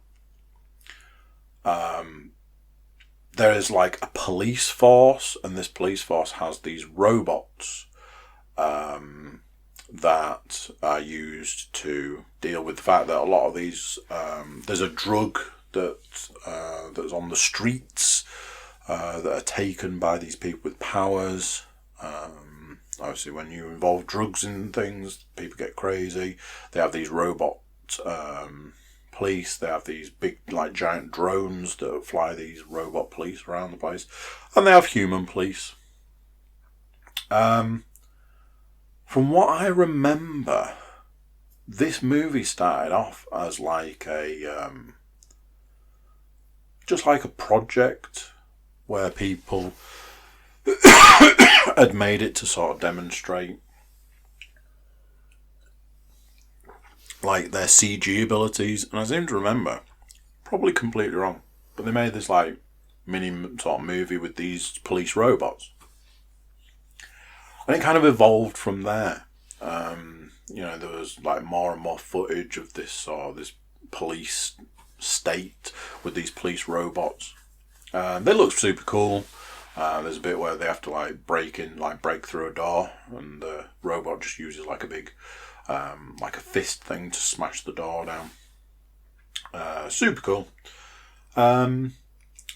Speaker 1: There is like a police force, and this police force has these robots that are used to deal with the fact that a lot of these, there's a drug that's on the streets that are taken by these people with powers. Obviously, when you involve drugs in things, people get crazy. They have these robot police. They have these big, like, giant drones that fly these robot police around the place, and they have human police. From what I remember, this movie started off as like just like a project where people had made it to sort of demonstrate like their CG abilities, and I seem to remember, probably completely wrong, but they made this like mini sort of movie with these police robots, and it kind of evolved from there. There was like more and more footage of this police state with these police robots. They look super cool. There's a bit where they have to like break through a door, and the robot just uses like a big, like a fist thing to smash the door down. Super cool. And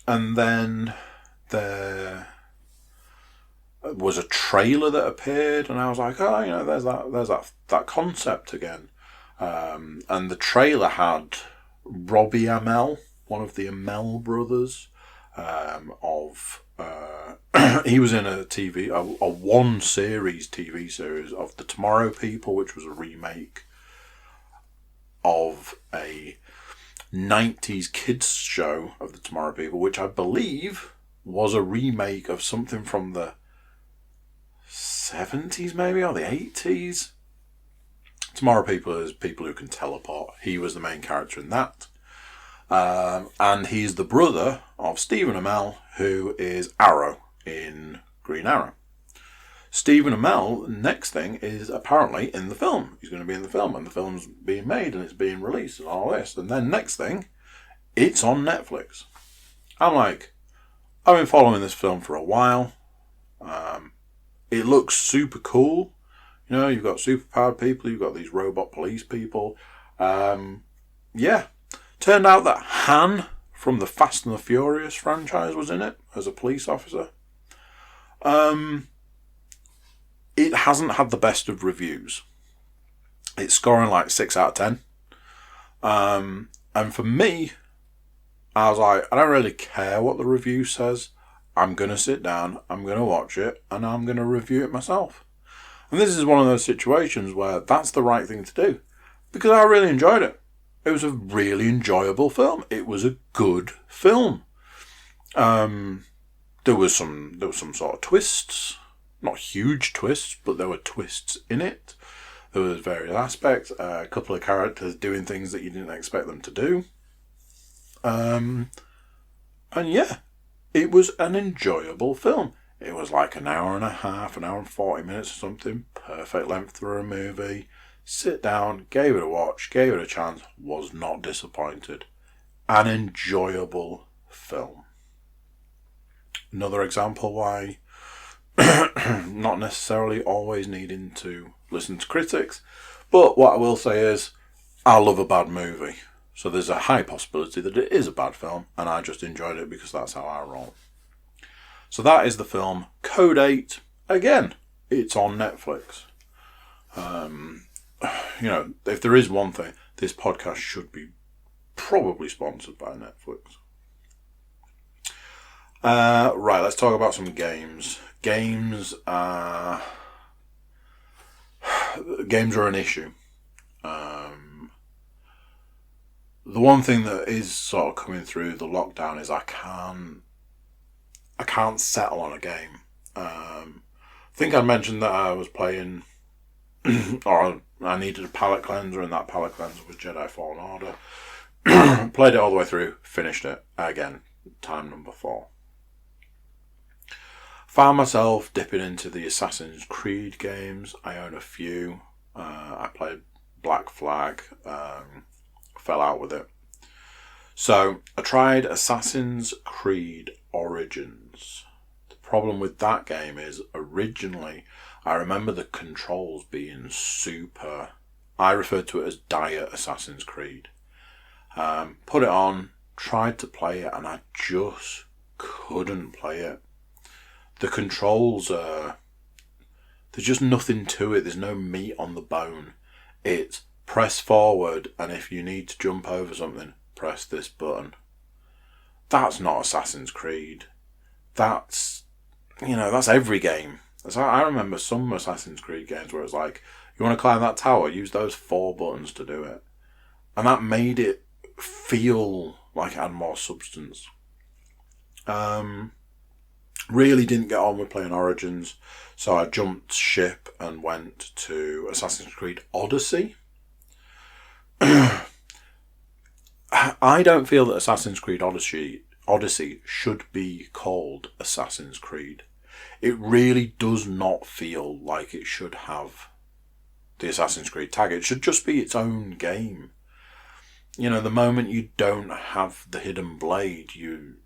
Speaker 1: then there was a trailer that appeared, and I was like, oh, there's that concept again. And the trailer had Robbie Amell, one of the Amell brothers, he was in a one series TV series of The Tomorrow People, which was a remake of a 90s kids show of The Tomorrow People, which I believe was a remake of something from the 70s maybe, or the 80s. Tomorrow People is people who can teleport. He was the main character in that. And he's the brother of Stephen Amell, who is Arrow in Green Arrow. Stephen Amell, next thing, is apparently in the film. He's going to be in the film, and the film's being made, and it's being released, and all this. And then next thing, it's on Netflix. I'm like, I've been following this film for a while. It looks super cool. You've got superpowered people, you've got these robot police people. Yeah. Turned out that Han from the Fast and the Furious franchise was in it as a police officer. It hasn't had the best of reviews. It's scoring like 6 out of 10. And for me, I was like, I don't really care what the review says. I'm going to sit down, I'm going to watch it, and I'm going to review it myself. And this is one of those situations where that's the right thing to do, because I really enjoyed it. It was a really enjoyable film. It was a good film. There was some sort of twists, not huge twists, but there were twists in it. There was various aspects, a couple of characters doing things that you didn't expect them to do. And yeah, it was an enjoyable film. It was like an hour and a half, an hour and 40 minutes or something. Perfect length for a movie. Sit down, gave it a watch, gave it a chance, was not disappointed. An enjoyable film. Another example why not necessarily always needing to listen to critics, but what I will say is I love a bad movie. So there's a high possibility that it is a bad film, and I just enjoyed it because that's how I roll. So that is the film Code 8. Again, it's on Netflix. If there is one thing, this podcast should be probably sponsored by Netflix. Right, let's talk about some games. Games are an issue. The one thing that is sort of coming through the lockdown is I can't settle on a game. I think I mentioned that I was playing, or I needed a palate cleanser, and that palate cleanser was Jedi Fallen Order. Played it all the way through, finished it. Again, time number 4. Found myself dipping into the Assassin's Creed games. I own a few. I played Black Flag. Fell out with it. So I tried Assassin's Creed Origins. The problem with that game is originally I remember the controls being super. I referred to it as Dire Assassin's Creed. Put it on, tried to play it, and I just couldn't play it. The controls there's just nothing to it. There's no meat on the bone. It's press forward, and if you need to jump over something, press this button. That's not Assassin's Creed. That's every game. I remember some Assassin's Creed games where it's like, you want to climb that tower, use those 4 buttons to do it. And that made it feel like it had more substance. Really didn't get on with playing Origins, so I jumped ship and went to Assassin's Creed Odyssey. I don't feel that Assassin's Creed Odyssey should be called Assassin's Creed. It really does not feel like it should have the Assassin's Creed tag. It should just be its own game. The moment you don't have the hidden blade, you're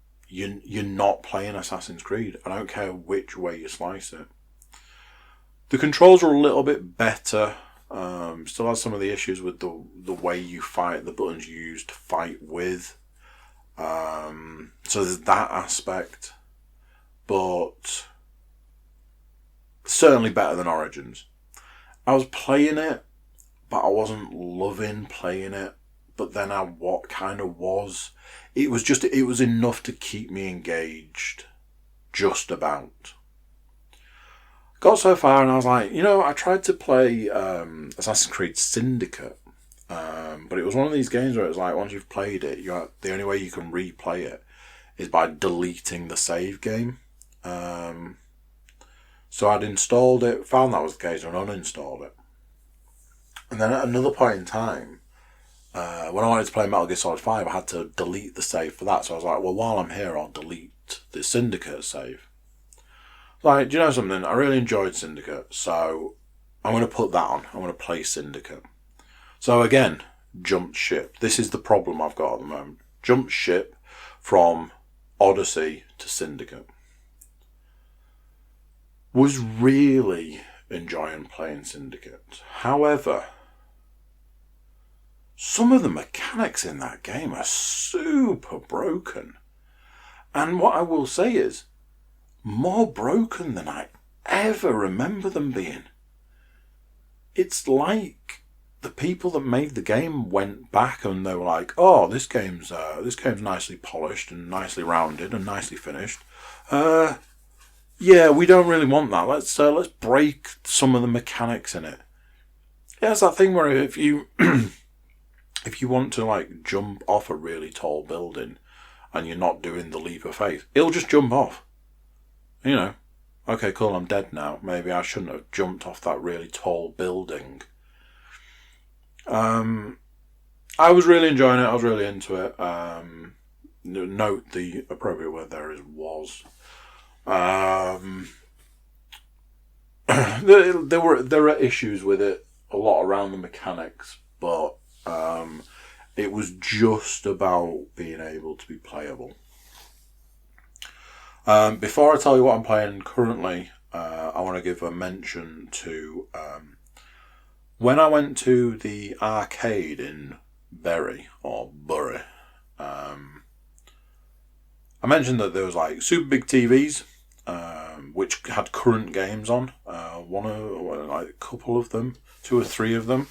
Speaker 1: not playing Assassin's Creed. I don't care which way you slice it. The controls are a little bit better. Still has some of the issues with the way you fight, the buttons you use to fight with. So there's that aspect. But certainly better than Origins. I was playing it, but I wasn't loving playing it. But then it was enough to keep me engaged. Just about. Got so far and I was like, I tried to play Assassin's Creed Syndicate, but it was one of these games where it was like, once you've played it, the only way you can replay it is by deleting the save game. So I'd installed it, found that was the case, and uninstalled it. And then at another point in time, when I wanted to play Metal Gear Solid 5, I had to delete the save for that. So I was like, well, while I'm here, I'll delete the Syndicate save. Like, do you know something? I really enjoyed Syndicate, so I'm going to put that on. I'm going to play Syndicate. So again, jumped ship. This is the problem I've got at the moment. Jumped ship from Odyssey to Syndicate. Was really enjoying playing Syndicate. However, some of the mechanics in that game are super broken. And what I will say is, more broken than I ever remember them being. It's like the people that made the game went back and they were like, "Oh, this game's nicely polished and nicely rounded and nicely finished. Yeah, we don't really want that. Let's break some of the mechanics in it." Yeah, it's that thing where if you if you want to like jump off a really tall building and you're not doing the leap of faith, it'll just jump off. Okay, cool, I'm dead now. Maybe I shouldn't have jumped off that really tall building. I was really enjoying it. I was really into it. Note the appropriate word there is was. There are issues with it, a lot around the mechanics, but it was just about being able to be playable. Before I tell you what I'm playing currently, I want to give a mention to when I went to the arcade in Bury, I mentioned that there was like super big TVs, which had current games on. A couple of them, 2 or 3 of them.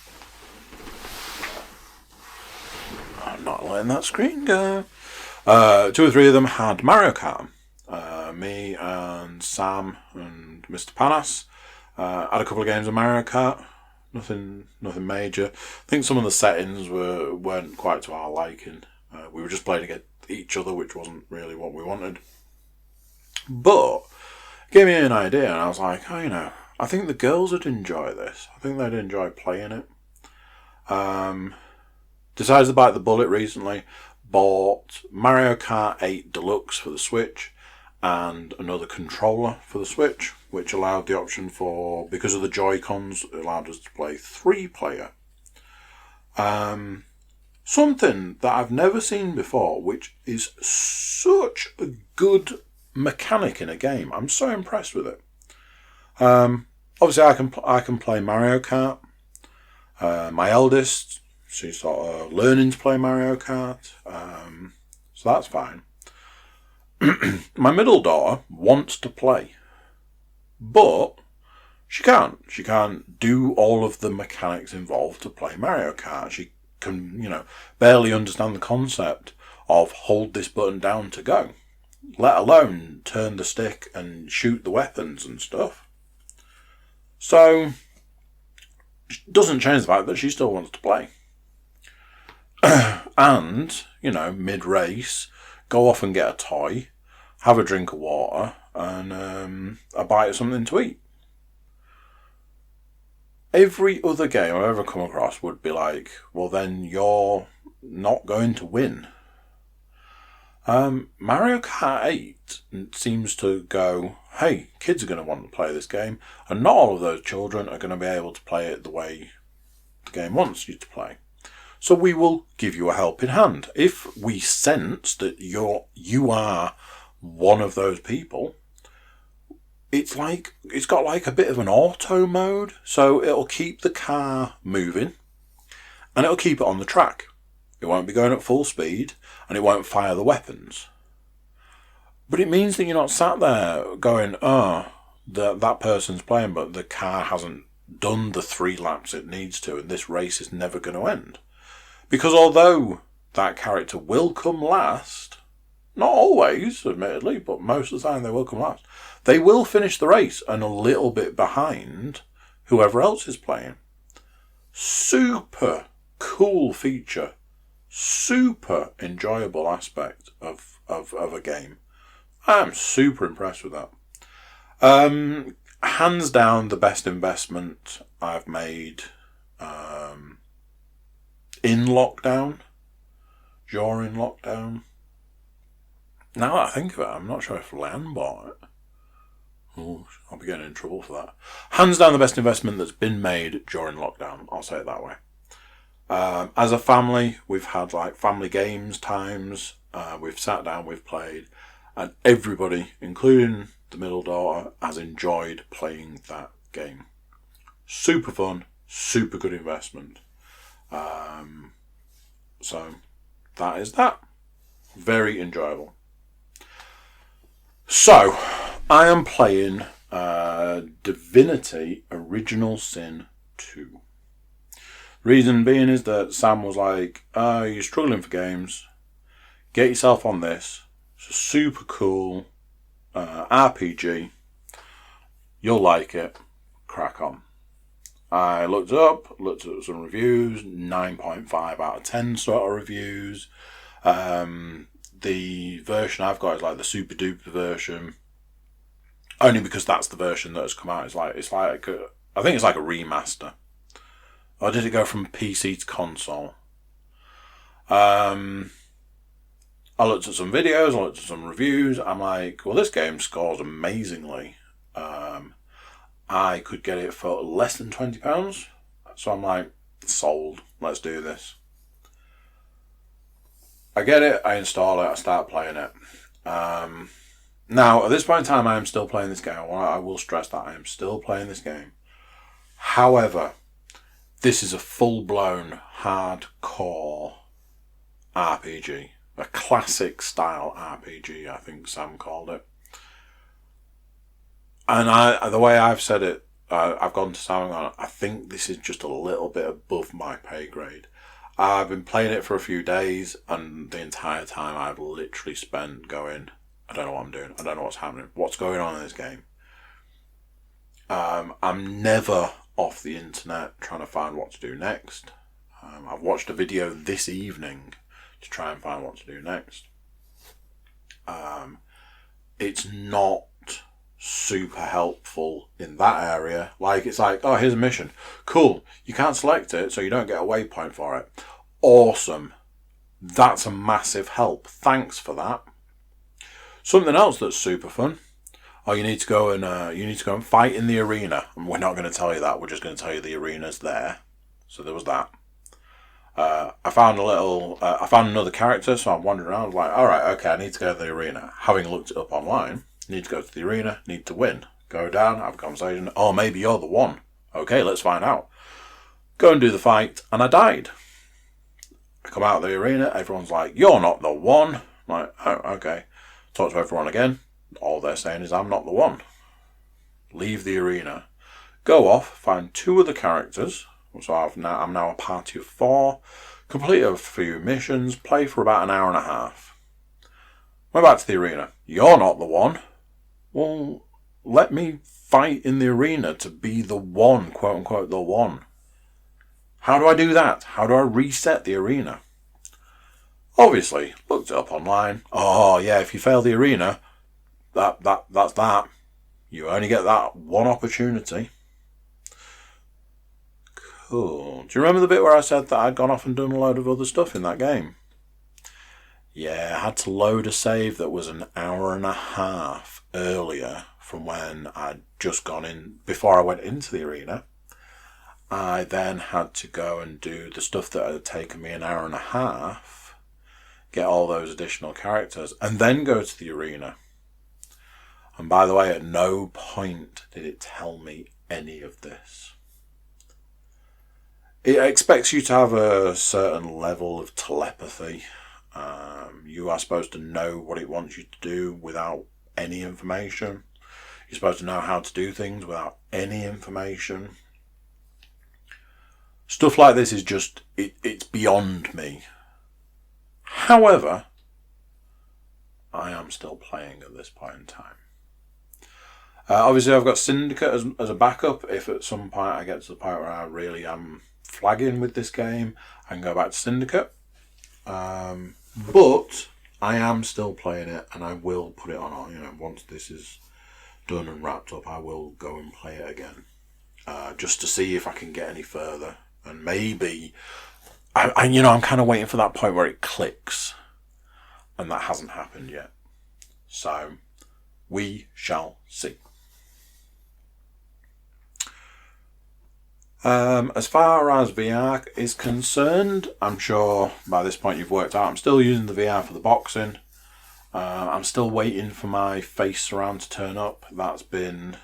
Speaker 1: I'm not letting that screen go. 2 or 3 of them had Mario Kart. Me and Sam and Mr. Panas had a couple of games of Mario Kart. Nothing major. I think some of the settings weren't quite to our liking. We were just playing against each other, which wasn't really what we wanted. But it gave me an idea, and I was like, I think the girls would enjoy this. I think they'd enjoy playing it. Decided to bite the bullet recently. Bought Mario Kart 8 Deluxe for the Switch and another controller for the Switch, which allowed the option for, because of the Joy-Cons, it allowed us to play 3-player. Something that I've never seen before, which is such a good mechanic in a game. I'm so impressed with it. Obviously, I can play Mario Kart. My eldest, she's sort of learning to play Mario Kart, so that's fine. My middle daughter wants to play, but she can't. She can't do all of the mechanics involved to play Mario Kart. She can, barely understand the concept of hold this button down to go, let alone turn the stick and shoot the weapons and stuff. So, it doesn't change the fact that she still wants to play. And, mid-race, go off and get a toy, have a drink of water, and a bite of something to eat. Every other game I've ever come across would be like, well, then you're not going to win. Mario Kart 8 seems to go, hey, kids are going to want to play this game, and not all of those children are going to be able to play it the way the game wants you to play. So we will give you a helping hand. If we sense that you are one of those people, it's got like a bit of an auto mode, so it'll keep the car moving and it'll keep it on the track. It won't be going at full speed and it won't fire the weapons. But it means that you're not sat there going, that person's playing, but the car hasn't done the 3 laps it needs to, and this race is never going to end. Because although that character will come last, not always, admittedly, but most of the time they will come last, they will finish the race and a little bit behind whoever else is playing. Super cool feature. Super enjoyable aspect of a game. I'm super impressed with that. Hands down the best investment I've made in lockdown, during lockdown. Now that I think of it, I'm not sure if Lan bought it. Ooh, I'll be getting in trouble for that. Hands down the best investment that's been made during lockdown, I'll say it that way. As a family, we've had like family games times, we've sat down, we've played, and everybody, including the middle daughter, has enjoyed playing that game. Super fun, super good investment. So that is that. Very enjoyable. So, I am playing Divinity Original Sin 2. Reason being is that Sam was like, you're struggling for games, get yourself on this. It's a super cool RPG. You'll like it. Crack on. I looked at some reviews, 9.5 out of 10 sort of reviews. The version I've got is like the super duper version, only because that's the version that has come out. I think it's like a remaster. Or did it go from PC to console? I I looked at some videos, I looked at some reviews. I'm like, well, this game scores amazingly. I could get it for less than £20. So I'm like, sold. Let's do this. I get it, I install it, I start playing it. Now, at this point in time, I am still playing this game. I will stress that I am still playing this game. However, this is a full-blown, hardcore RPG. A classic style RPG, I think Sam called it. And the way I've said it, I've gone to Sam and gone, I think this is just a little bit above my pay grade. I've been playing it for a few days, and the entire time I've literally spent going, I don't know what I'm doing. I don't know what's happening. What's going on in this game? I'm never off the internet trying to find what to do next. I've watched a video this evening to try and find what to do next. It's not super helpful in that area. Like, it's like, oh, here's a mission. Cool. You can't select it, so you don't get a waypoint for it. Awesome. That's a massive help. Thanks for that. Something else that's super fun. Oh, you need to go and fight in the arena. And we're not going to tell you that. We're just going to tell you the arena's there. So there was that. I found another character, so I'm wandering around. I was like, all right, okay, I need to go to the arena. Having looked it up online, need to go to the arena, need to win. Go down, have a conversation. Oh, maybe you're the one. Okay, let's find out. Go and do the fight, and I died. I come out of the arena, everyone's like, you're not the one. I'm like, oh, okay. Talk to everyone again. All they're saying is, I'm not the one. Leave the arena. Go off, find 2 other characters. So I'm now a party of 4. Complete a few missions. Play for about an hour and a half. We're back to the arena. You're not the one. Well, let me fight in the arena to be the one, quote unquote, the one. How do I do that? How do I reset the arena? Obviously, looked it up online. Oh yeah, if you fail the arena, that's that. You only get that one opportunity. Cool. Do you remember the bit where I said that I'd gone off and done a load of other stuff in that game? Yeah, I had to load a save that was an hour and a half earlier from when I'd just gone in, before I went into the arena. I then had to go and do the stuff that had taken me an hour and a half, get all those additional characters, and then go to the arena. And by the way, at no point did it tell me any of this. It expects you to have a certain level of telepathy. You are supposed to know what it wants you to do without any information. You're supposed to know how to do things without any information. Stuff like this is just, it's beyond me. However, I am still playing at this point in time. Obviously, I've got Syndicate as a backup. If at some point I get to the point where I really am flagging with this game, I can go back to Syndicate. But I am still playing it, and I will put it on. Once this is done and wrapped up, I will go and play it again, just to see if I can get any further. And maybe, I'm kind of waiting for that point where it clicks, and that hasn't happened yet. So we shall see. As far as VR is concerned, I'm sure by this point you've worked out, I'm still using the VR for the boxing. I'm still waiting for my face surround to turn up. That's been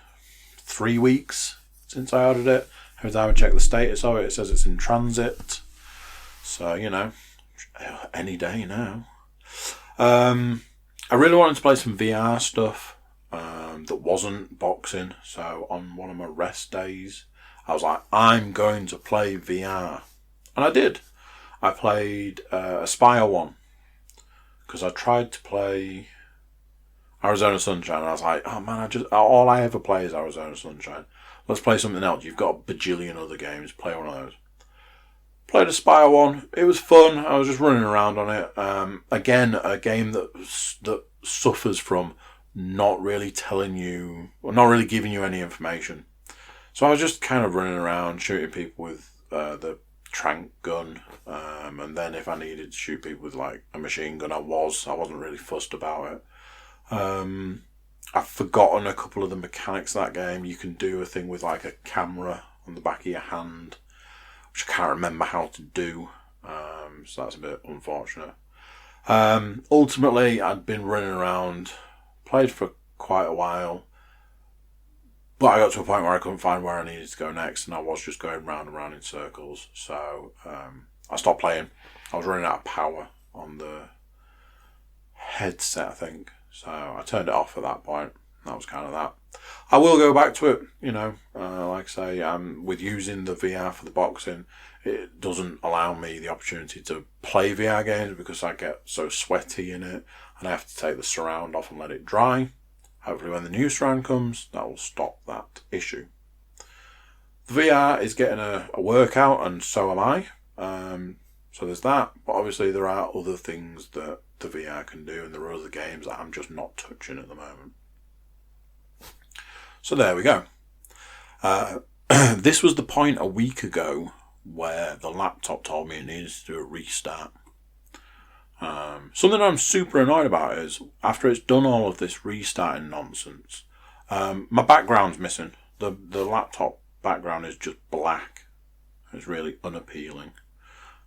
Speaker 1: 3 weeks since I ordered it. Every time I check the status of it, it says it's in transit. So, any day now. I really wanted to play some VR stuff that wasn't boxing. So on one of my rest days, I was like, I'm going to play VR. And I did. I played Aspire 1. Because I tried to play Arizona Sunshine. And I was like, oh man, all I ever play is Arizona Sunshine. Let's play something else. You've got a bajillion other games. Play one of those. Played Aspire 1. It was fun. I was just running around on it. Again, a game that suffers from not really telling you, or not really giving you any information. So I was just kind of running around, shooting people with the trank gun, and then if I needed to shoot people with like a machine gun, I wasn't really fussed about it. I've forgotten a couple of the mechanics of that game. You can do a thing with like a camera on the back of your hand, which I can't remember how to do, so that's a bit unfortunate. Ultimately, I'd been running around, played for quite a while, but I got to a point where I couldn't find where I needed to go next, and I was just going round and round in circles, so I stopped playing. I was running out of power on the headset, I think, so I turned it off at that point. That was kind of that. I will go back to it, like I say, with using the VR for the boxing, it doesn't allow me the opportunity to play VR games because I get so sweaty in it, and I have to take the surround off and let it dry. Hopefully when the new surround comes, that will stop that issue. The VR is getting a workout, and so am I. So there's that, but obviously there are other things that the VR can do, and there are other games that I'm just not touching at the moment. So there we go. This was the point a week ago where the laptop told me it needed to do a restart. Something I'm super annoyed about is, after it's done all of this restarting nonsense, my background's missing. The laptop background is just black. It's really unappealing,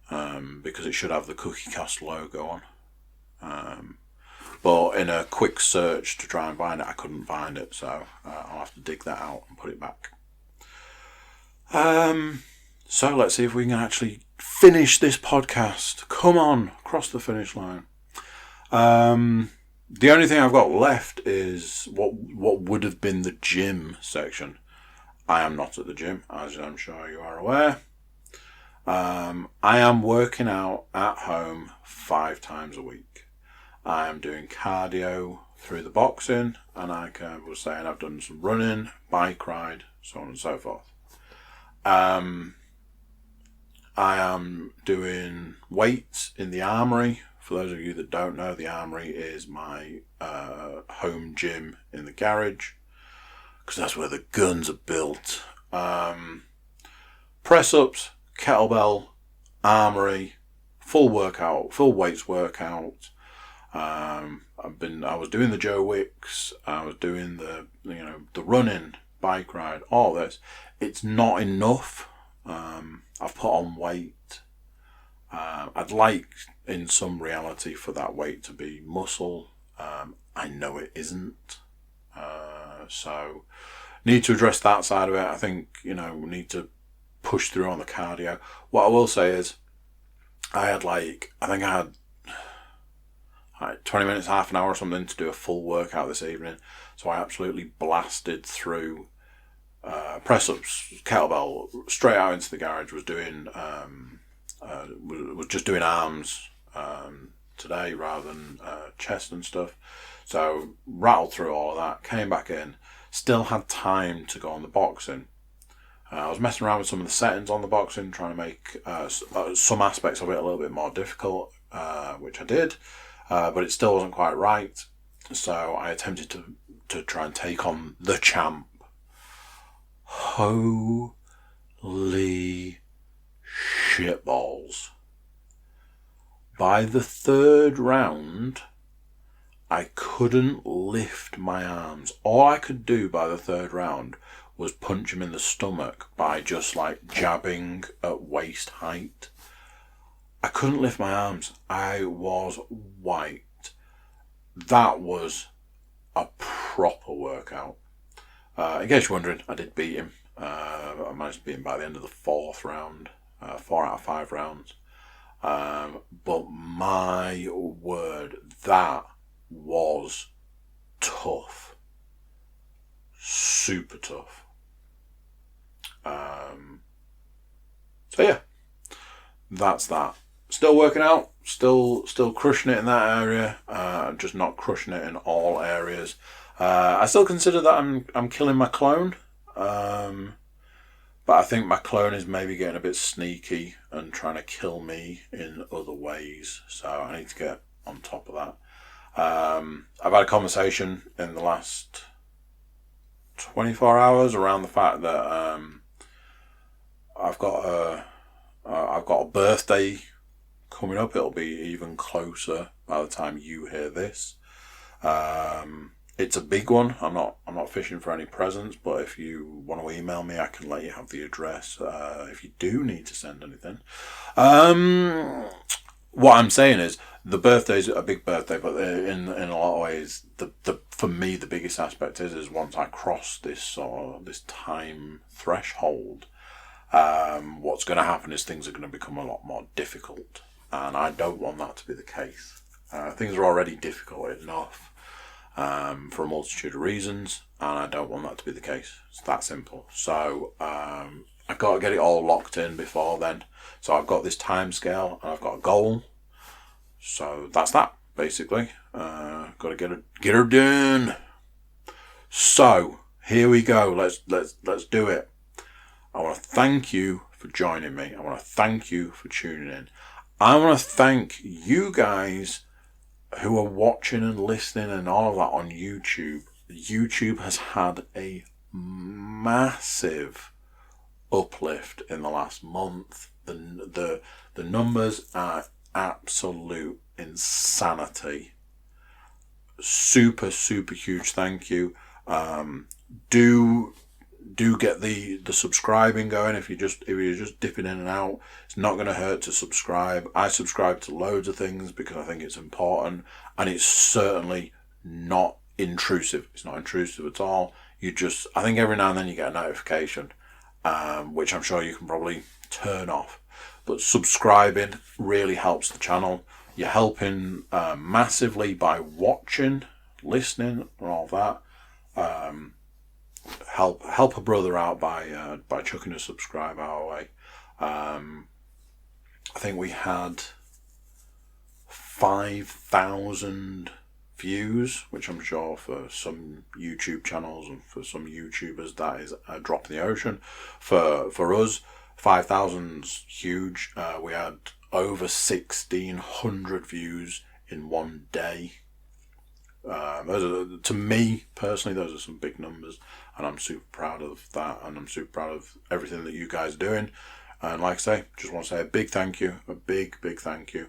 Speaker 1: because it should have the CookieCast logo on. But in a quick search to try and find it, I couldn't find it, so I'll have to dig that out and put it back. So let's see if we can actually finish this podcast. Come on, cross the finish line. The only thing I've got left is what would have been the gym section. I am not at the gym, as I'm sure you are aware. I am working out at home 5 times a week. I am doing cardio through the boxing, and like I was saying, I've done some running, bike ride, so on and so forth. I am doing weights in the Armoury. For those of you that don't know, the Armoury is my home gym in the garage, because that's where the guns are built. Press-ups, kettlebell, Armoury, full weights workout. I was doing the Joe Wicks, I was doing the running, bike ride, all this. It's not enough. I've put on weight. I'd like, in some reality, for that weight to be muscle. I know it isn't. So need to address that side of it. I think, we need to push through on the cardio. What I will say is, I had 20 minutes, half an hour or something to do a full workout this evening. So I absolutely blasted through press-ups, kettlebell, straight out into the garage. Was just doing arms today rather than chest and stuff. So rattled through all of that, came back in, still had time to go on the boxing. I was messing around with some of the settings on the boxing, trying to make some aspects of it a little bit more difficult, which I did. But it still wasn't quite right, so I attempted to try and take on the champ. Holy shitballs. By the 3rd round, I couldn't lift my arms. All I could do by the 3rd round was punch him in the stomach by just jabbing at waist height. I couldn't lift my arms. I was white. That was a proper workout. In case you're wondering, I did beat him. I managed to beat him by the end of the 4th round. 4 out of 5 rounds. But my word, that was tough. Super tough. So yeah, that's that. Still working out, still crushing it in that area, just not crushing it in all areas. I still consider that I'm killing my clone, but I think my clone is maybe getting a bit sneaky and trying to kill me in other ways, so I need to get on top of that. I've had a conversation in the last 24 hours around the fact that I've got I've got a birthday coming up. It'll be even closer by the time you hear this. It's a big one. I'm not fishing for any presents, but if you want to email me, I can let you have the address. If you do need to send anything, what I'm saying is the birthday's a big birthday, but in a lot of ways, the for me the biggest aspect is once I cross this this time threshold, what's going to happen is things are going to become a lot more difficult, and I don't want that to be the case. Things are already difficult enough for a multitude of reasons, and I don't want that to be the case. It's that simple. So I've got to get it all locked in before then. So I've got this time scale and I've got a goal. So that's that, basically. Got to get her done. So here we go. Let's do it. I want to thank you for joining me. I want to thank you for tuning in. I want to thank you guys who are watching and listening and all of that on YouTube. YouTube has had a massive uplift in the last month. The numbers are absolute insanity. Super huge thank you. Do get the subscribing going. If you're just dipping in and out, it's not going to hurt to subscribe. I subscribe to loads of things because I think it's important, and it's certainly not intrusive. It's not intrusive at all. I think every now and then you get a notification, which I'm sure you can probably turn off. But subscribing really helps the channel. You're helping massively by watching, listening, and all that. Help a brother out by chucking a subscribe our way. I think we had 5,000 views, which I'm sure for some YouTube channels and for some YouTubers that is a drop in the ocean. For us, 5,000's huge. We had over 1,600 views in one day. To me personally, those are some big numbers, and I'm super proud of that, and I'm super proud of everything that you guys are doing. And like I say, just want to say a big thank you, a big thank you.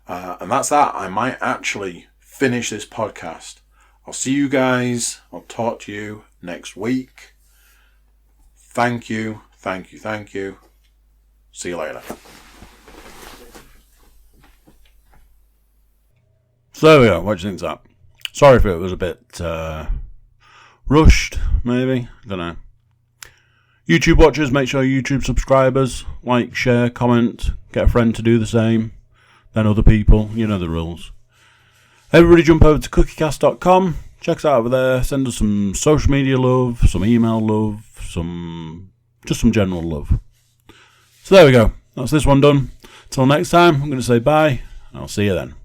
Speaker 1: And that's that. I might actually finish this podcast. I'll see you guys. I'll talk to you next week. Thank you. See you later. So there we go. What do you think's that? Sorry if it was a bit rushed, maybe. I don't know. YouTube watchers, make sure YouTube subscribers, like, share, comment, get a friend to do the same. Then other people, you know the rules. Everybody jump over to cookiecast.com. Check us out over there. Send us some social media love, some email love, just some general love. So there we go. That's this one done. Till next time, I'm going to say bye, and I'll see you then.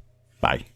Speaker 1: Bye.